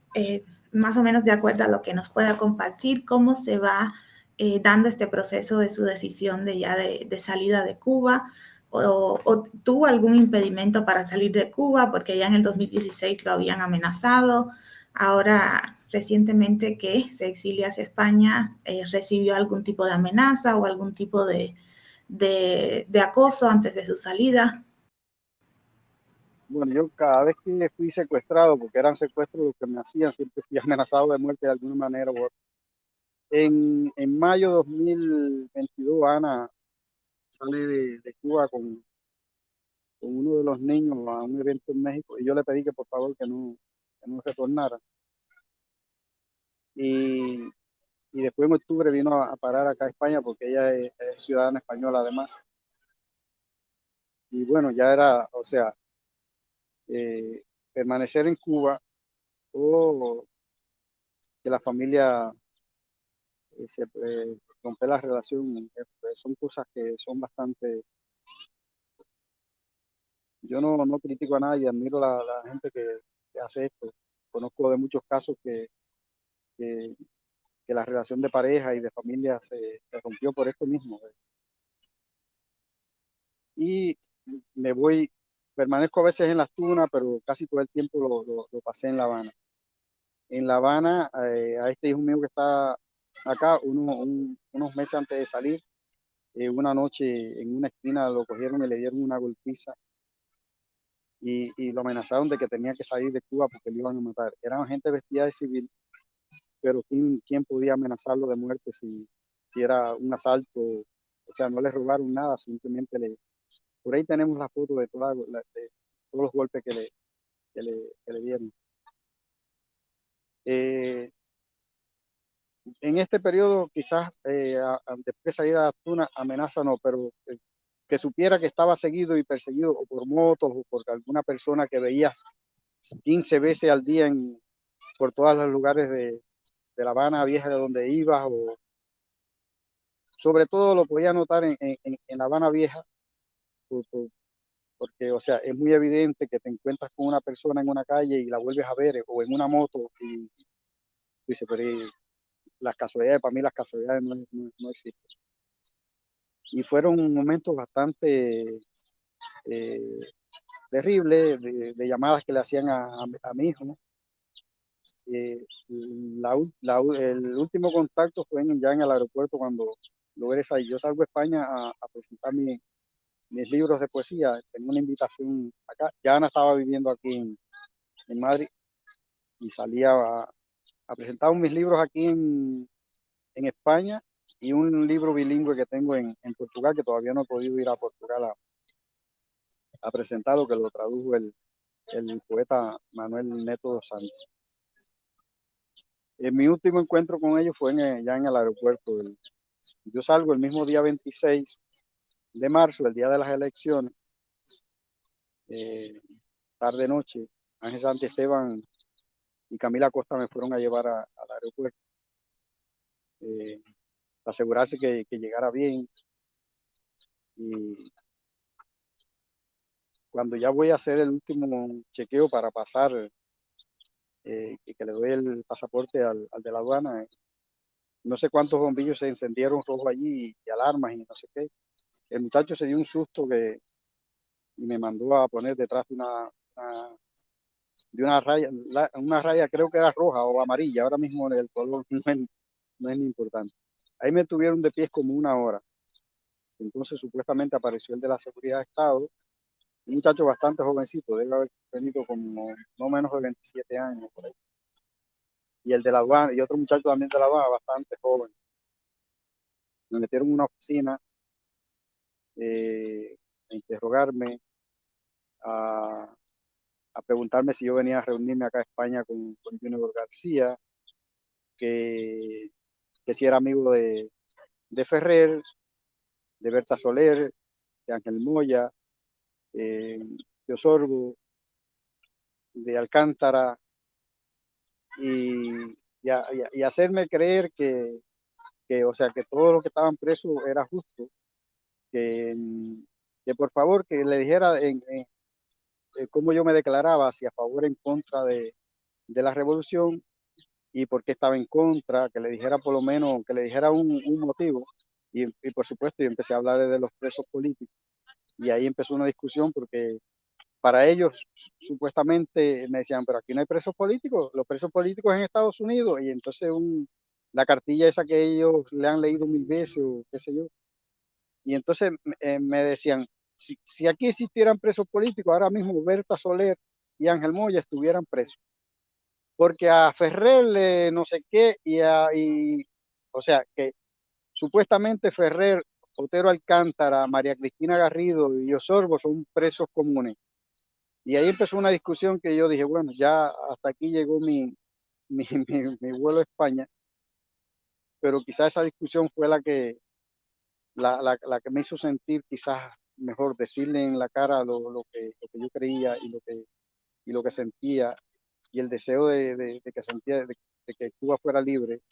más o menos de acuerdo a lo que nos pueda compartir, cómo se va dando este proceso de su decisión de ya de salida de Cuba, o tuvo algún impedimento para salir de Cuba, porque ya en el 2016 lo habían amenazado, ahora recientemente que se exilia hacia España, recibió algún tipo de amenaza o algún tipo de acoso antes de su salida. bueno, yo cada vez que fui secuestrado, porque eran secuestros los que me hacían, siempre fui amenazado de muerte de alguna manera. En mayo de 2022, Ana sale de Cuba con uno de los niños a un evento en México y yo le pedí que por favor que no retornara. Y, y después en octubre vino a parar acá a España porque ella es ciudadana española además. Y bueno, ya era, o sea, eh, permanecer en Cuba o que la familia romper la relación, son cosas que son bastante. Yo no critico a nadie, admiro la gente que hace esto. Conozco de muchos casos que, que la relación de pareja y de familia se rompió por esto mismo. Y me voy, permanezco a veces en Las Tunas, pero casi todo el tiempo lo pasé en La Habana. En La Habana, a este hijo mío que está acá, unos meses antes de salir, una noche en una esquina lo cogieron y le dieron una golpiza y lo amenazaron de que tenía que salir de Cuba porque le iban a matar. Eran gente vestida de civil, pero ¿quién podía amenazarlo de muerte si era un asalto? O sea, no le robaron nada, simplemente por ahí tenemos la foto de, de todos los golpes que le dieron. Eh, En este periodo quizás después de salir a Tuna, amenaza no, pero que supiera que estaba seguido y perseguido o por motos o por alguna persona que veías 15 veces al día por todos los lugares de La Habana Vieja de donde ibas, o sobre todo lo podía notar en La Habana Vieja, por- por- porque, o sea, es muy evidente que te encuentras con una persona en una calle y la vuelves a ver, o en una moto, y dices, pero las casualidades, para mí las casualidades no existen. Y fueron momentos bastante eh, terribles de llamadas que le hacían a mi hijo, ¿no? El último contacto fue ya en el aeropuerto cuando lo eres ahí. Yo salgo a España a presentar mis libros de poesía. Tengo una invitación acá. Ya Ana estaba viviendo aquí en Madrid y salía a presentar mis libros aquí en España, y un libro bilingüe que tengo en Portugal, que todavía no he podido ir a Portugal a presentarlo, que lo tradujo el poeta Manuel Neto dos Santos. Mi último encuentro con ellos fue ya en el aeropuerto. Yo salgo el mismo día 26 de marzo, el día de las elecciones, eh, tarde noche. Ángel Santi Esteban y Camila Costa me fueron a llevar al aeropuerto, eh, para asegurarse que llegara bien. Y cuando ya voy a hacer el último chequeo para pasar, que le doy el pasaporte al de la aduana, no sé cuántos bombillos se encendieron rojos allí y alarmas y no sé qué. El muchacho se dio un susto y me mandó a poner detrás una raya, creo que era roja o amarilla. Ahora mismo el color no es ni importante. Ahí me tuvieron de pies como una hora. Entonces supuestamente apareció el de la seguridad de Estado, un muchacho bastante jovencito, debe haber tenido como no menos de 27 años por ahí. Y el de la aduana, y otro muchacho también de la aduana, bastante joven. Me metieron en una oficina, a interrogarme, a, a preguntarme si yo venía a reunirme acá a España con Junior García, que, que si era amigo de Ferrer, de Berta Soler, de Ángel Moya, de Osorbo, de Alcántara, y, y hacerme creer o sea, que todos los que estaban presos era justo, que, que por favor que le dijera cómo yo me declaraba, si a favor o en contra de la revolución, y por qué estaba en contra, que le dijera por lo menos, que le dijera un motivo. Y por supuesto yo empecé a hablar de los presos políticos, y ahí empezó una discusión porque para ellos supuestamente me decían, pero aquí no hay presos políticos, los presos políticos en Estados Unidos, y entonces la cartilla esa que ellos le han leído mil veces o qué sé yo, y entonces me decían, si aquí existieran presos políticos, ahora mismo Berta Soler y Ángel Moya estuvieran presos, porque a Ferrer no sé qué, o sea, que supuestamente Ferrer, Otero Alcántara, María Cristina Garrido y Osorbo son presos comunes. Y ahí empezó una discusión que yo dije, bueno, ya hasta aquí llegó mi vuelo a España, pero quizás esa discusión fue la que me hizo sentir quizás mejor decirle en la cara lo que yo creía y lo que sentía, y el deseo de que sentía de que Cuba fuera libre.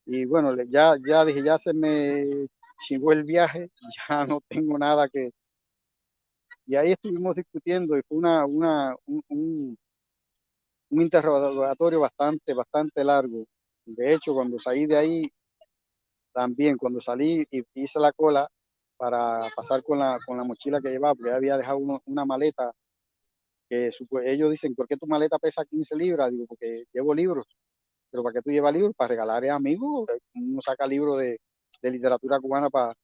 Y bueno, ya dije, ya se me chingó el viaje, ya no tengo nada que... Y ahí estuvimos discutiendo y fue un interrogatorio bastante largo. De hecho, cuando salí de ahí, también cuando salí y hice la cola para pasar con la mochila que llevaba, porque había dejado una maleta que ellos dicen, ¿por qué tu maleta pesa 15 libras? Digo, porque llevo libros. Pero ¿para qué tú llevas libros? Para regalar a amigos. Uno saca libros de literatura cubana para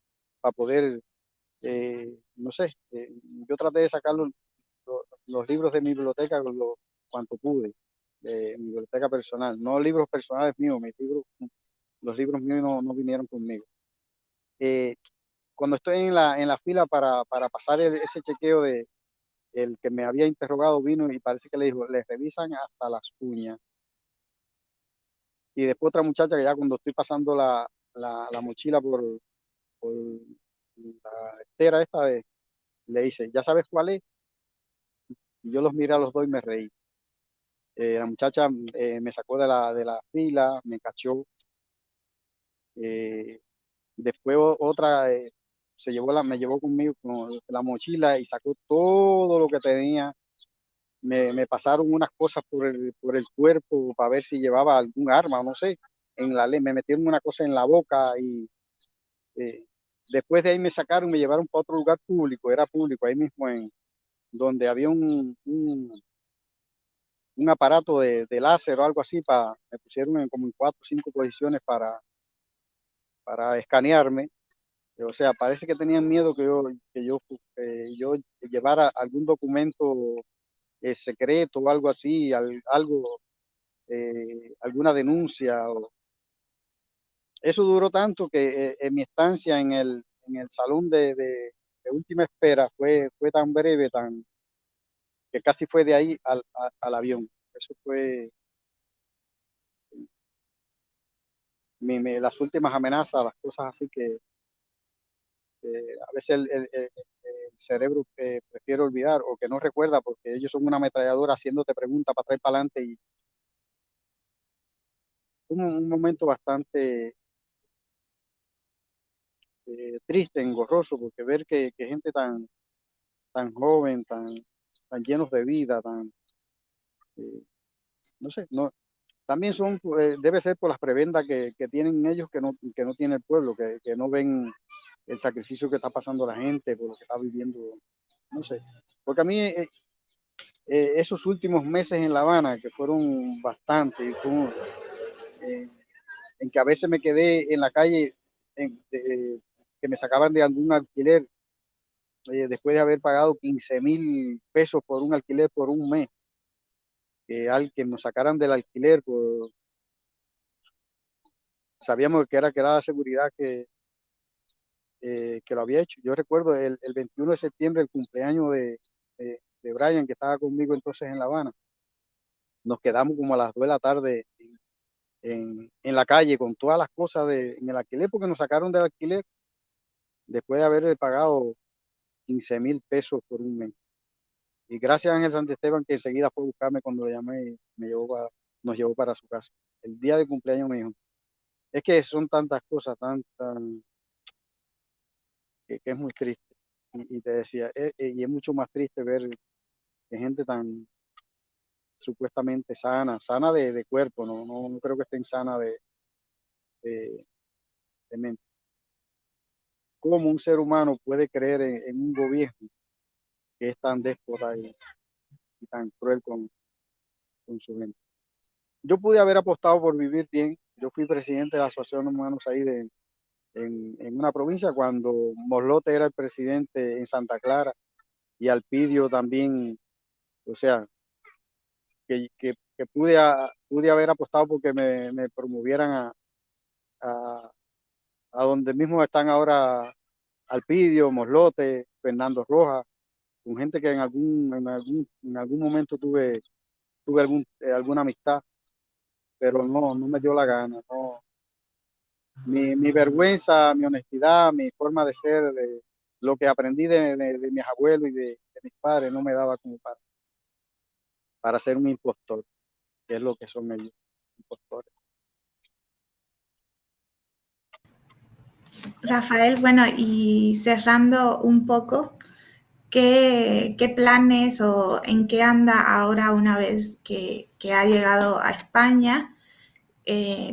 poder, no sé, yo traté de sacar los libros de mi biblioteca cuanto pude, de mi biblioteca personal, no libros personales míos, los libros míos no vinieron conmigo. Eh, Cuando estoy en la fila para pasar ese chequeo, el que me había interrogado vino y parece que le dijo, le revisan hasta las uñas. y después otra muchacha que ya cuando estoy pasando la mochila por la estera esta, le dice, ¿ya sabes cuál es? Y yo los miré a los dos y me reí. La muchacha me sacó de la fila, me cachó. eh, Después otra me llevó conmigo con la mochila y sacó todo lo que tenía. Me pasaron unas cosas por el cuerpo para ver si llevaba algún arma, no sé. Me metieron una cosa en la boca y eh, después de ahí me sacaron, me llevaron para otro lugar público, era público, ahí mismo donde había un aparato de láser o algo así, me pusieron como en 4 o 5 posiciones para escanearme. O sea, parece que tenían miedo que yo llevara algún documento secreto o algo así, alguna denuncia. Eso duró tanto que en mi estancia en el salón de última espera fue tan breve, que casi fue de ahí al avión. Eso fue las últimas amenazas, las cosas así que a veces el cerebro prefiere olvidar o que no recuerda porque ellos son una ametralladora haciéndote preguntas para atrás y para adelante, y un momento bastante triste, engorroso, porque ver que gente tan joven, tan llenos de vida, eh, no sé, no, también debe ser por las prebendas que tienen ellos que no tiene el pueblo, que no ven el sacrificio que está pasando la gente, por lo que está viviendo, no sé. Porque a mí esos últimos meses en La Habana, que fueron bastante, eh, en que a veces me quedé en la calle, que me sacaban de algún alquiler, después de haber pagado 15,000 pesos por un alquiler por un mes, que nos sacaran del alquiler, sabíamos que era la seguridad que lo había hecho. Yo recuerdo el 21 de septiembre, el cumpleaños de Brian, que estaba conmigo entonces en La Habana. Nos quedamos como a las 2 de la tarde en la calle con todas las cosas en el alquiler, porque nos sacaron del alquiler después de haber pagado 15,000 pesos por un mes. Y gracias a Ángel Santisteban, que enseguida fue a buscarme cuando le llamé y nos llevó para su casa. El día de cumpleaños me dijo, es que son tantas cosas, que es muy triste. Y te decía, y es mucho más triste ver que gente tan supuestamente sana de cuerpo, no creo que estén sana de, de mente. ¿Cómo un ser humano puede creer en un gobierno que es tan déspota y tan cruel con su gente? Yo pude haber apostado por vivir bien. Yo fui presidente de la Asociación de Humanos ahí en una provincia cuando Morlote era el presidente en Santa Clara y Alpidio también. O sea, que pude haber apostado porque me promovieran a, a donde mismo están ahora Alpidio, Morlote, Fernando Rojas, con gente que en algún momento tuve alguna amistad, pero no me dio la gana. No. Mi vergüenza, mi honestidad, mi forma de ser, lo que aprendí de mis abuelos y de mis padres, no me daba como para ser un impostor, que es lo que son ellos, impostores. Rafael, bueno, y cerrando un poco, ¿qué planes o en qué anda ahora una vez que ha llegado a España,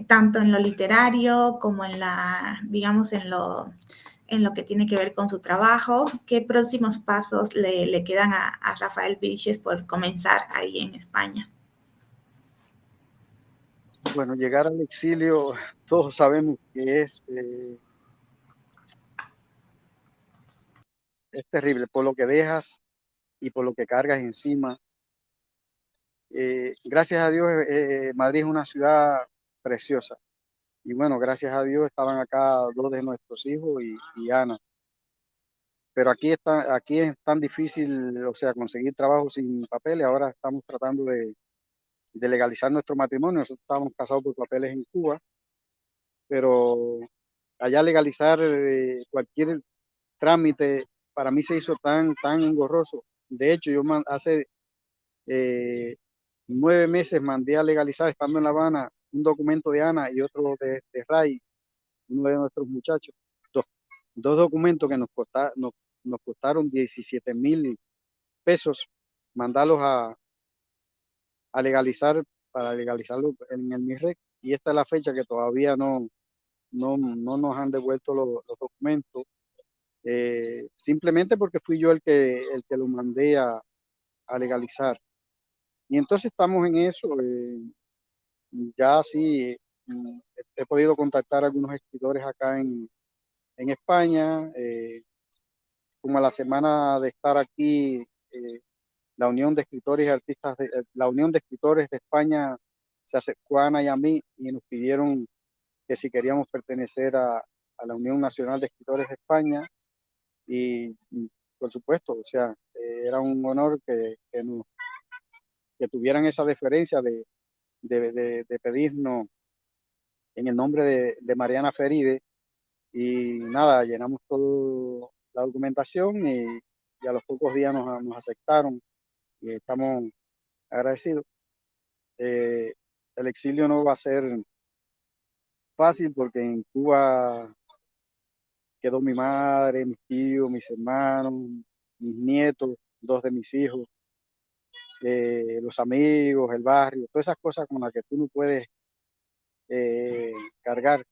tanto en lo literario como digamos, en lo que tiene que ver con su trabajo? ¿Qué próximos pasos le quedan a Rafael Vilches por comenzar ahí en España? Bueno, llegar al exilio, todos sabemos que es terrible por lo que dejas y por lo que cargas encima. Gracias a Dios, Madrid es una ciudad preciosa. Y bueno, gracias a Dios estaban acá 2 de nuestros hijos y Ana. Pero aquí es tan difícil, o sea, conseguir trabajo sin papeles. Ahora estamos tratando de legalizar nuestro matrimonio. Nosotros estábamos casados por papeles en Cuba, pero allá legalizar cualquier trámite para mí se hizo tan engorroso. De hecho, yo hace eh, 9 meses mandé a legalizar, estando en La Habana, un documento de Ana y otro de Ray, uno de nuestros muchachos. Dos, dos documentos que nos costaron 17,000 pesos mandarlos a legalizar para legalizarlo en el MIRREC. Y esta es la fecha que todavía no nos han devuelto los documentos, simplemente porque fui yo el que lo mandé a legalizar. Y entonces estamos en eso. Ya sí, he podido contactar a algunos escritores acá en España. Como a la semana de estar aquí, la Unión de Escritores y Artistas, la Unión de Escritores de España se acercó a Ana y a mí y nos pidieron que si queríamos pertenecer a la Unión Nacional de Escritores de España. Y por supuesto, o sea, era un honor que tuvieran esa deferencia de pedirnos en el nombre de Mariana Feride. Y nada, llenamos toda la documentación y a los pocos días nos aceptaron y estamos agradecidos. Eh, el exilio no va a ser fácil porque en Cuba quedó mi madre, mis tíos, mis hermanos, mis nietos, dos de mis hijos, los amigos, el barrio, todas esas cosas con las que tú no puedes eh, cargar.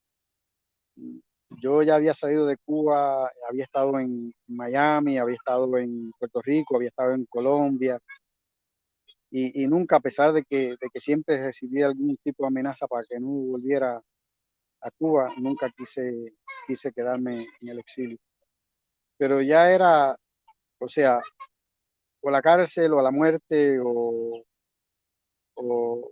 Yo ya había salido de Cuba, había estado en Miami, había estado en Puerto Rico, había estado en Colombia y nunca, a pesar de que siempre recibí algún tipo de amenaza para que no volviera a Cuba, nunca quise quedarme en el exilio. Pero ya era, o sea, o la cárcel o la muerte o, o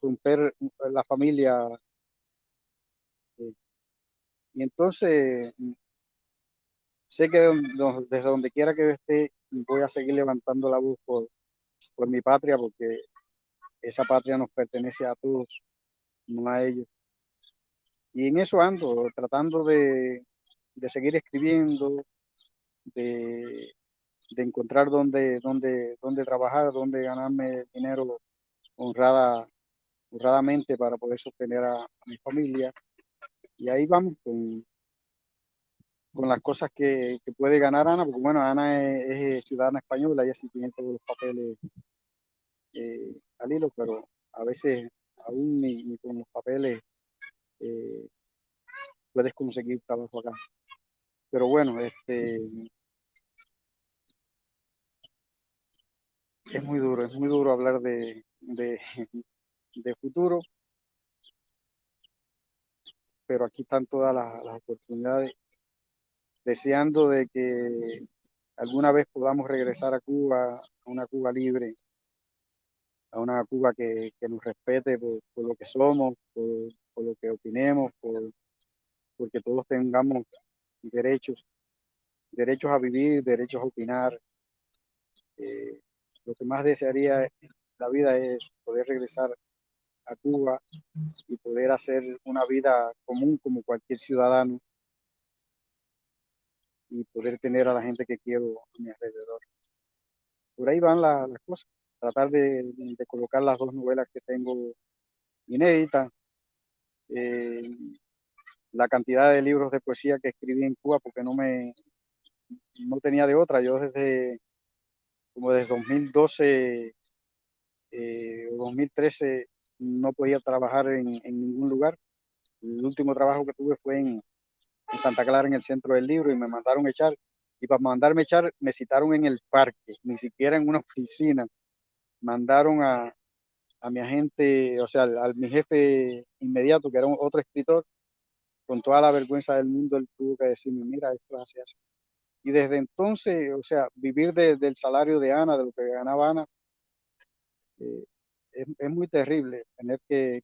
romper la familia. Y entonces sé que desde donde quiera que yo esté, voy a seguir levantando la voz por mi patria, porque esa patria nos pertenece a todos, no a ellos. Y en eso ando, tratando de seguir escribiendo, de, de encontrar dónde trabajar, dónde ganarme dinero honradamente para poder sostener a mi familia. Y ahí vamos con las cosas que puede ganar Ana, porque bueno, Ana es ciudadana española, ella sí tiene todos los papeles al hilo, pero a veces aún ni con los papeles eh, puedes conseguir trabajo acá. Pero bueno, es muy duro hablar de futuro, pero aquí están todas las oportunidades, deseando de que alguna vez podamos regresar a Cuba, a una Cuba libre, a una Cuba que nos respete por lo que somos, por lo que opinemos, porque todos tengamos derechos, derechos a vivir, derechos a opinar. Eh, lo que más desearía en la vida es poder regresar a Cuba y poder hacer una vida común como cualquier ciudadano y poder tener a la gente que quiero a mi alrededor. Por ahí van las cosas. Tratar de colocar las dos novelas que tengo inéditas, eh, la cantidad de libros de poesía que escribí en Cuba, porque no tenía de otra. Yo desde 2012 o 2013 no podía trabajar en ningún lugar. El último trabajo que tuve fue en Santa Clara, en el Centro del Libro, y me mandaron a echar. Y para mandarme a echar, me citaron en el parque, ni siquiera en una oficina. Mandaron a mi agente, o sea, mi jefe inmediato, que era otro escritor, con toda la vergüenza del mundo, él tuvo que decirme, mira, esto es así, así. Y desde entonces, o sea, vivir del salario de Ana, de lo que ganaba Ana, eh, es muy terrible tener que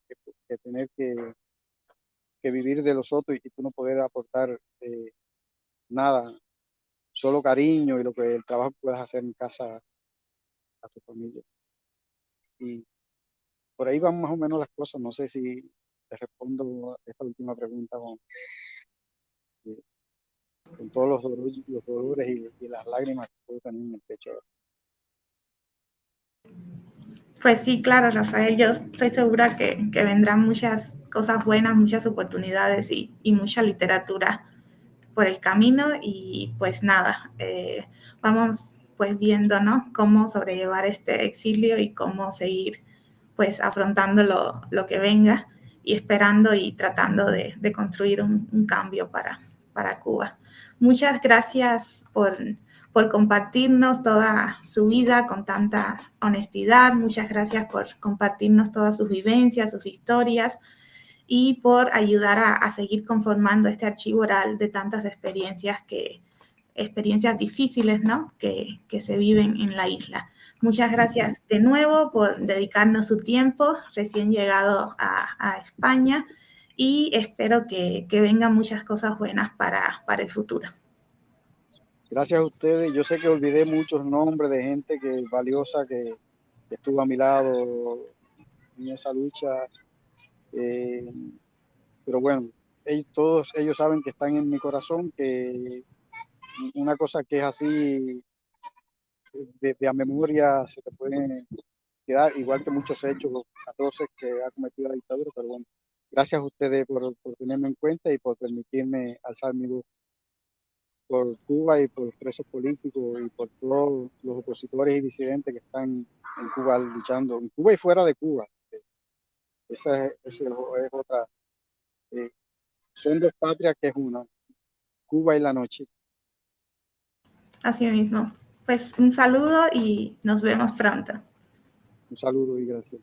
vivir de los otros y tú no poder aportar nada, solo cariño y lo que el trabajo que puedas hacer en casa a tu familia. Y por ahí van más o menos las cosas. No sé si te respondo esta última pregunta eh, con todos los dolores y las lágrimas que puedo tener en el pecho. Pues sí, claro, Rafael, yo estoy segura que vendrán muchas cosas buenas, muchas oportunidades y mucha literatura por el camino y pues nada, vamos pues viendo, ¿no? Cómo sobrellevar este exilio y cómo seguir pues afrontando lo que venga y esperando y tratando de construir un cambio para Cuba. Muchas gracias por compartirnos toda su vida con tanta honestidad. Muchas gracias por compartirnos todas sus vivencias, sus historias y por ayudar a seguir conformando este archivo oral de tantas experiencias difíciles, ¿no? que se viven en la isla. Muchas gracias de nuevo por dedicarnos su tiempo, recién llegado a España, y espero que vengan muchas cosas buenas para el futuro. Gracias a ustedes. Yo sé que olvidé muchos nombres de gente valiosa que estuvo a mi lado en esa lucha. Pero bueno, todos ellos saben que están en mi corazón, que una cosa que es así, desde a memoria se te puede quedar, igual que muchos hechos atroces que ha cometido la dictadura, pero bueno, gracias a ustedes por tenerme en cuenta y por permitirme alzar mi voz por Cuba y por los presos políticos y por todos los opositores y disidentes que están en Cuba luchando, en Cuba y fuera de Cuba. Esa es otra. eh, Son dos patrias que es una, Cuba y la noche. Así mismo. Pues un saludo y nos vemos pronto. Un saludo y gracias.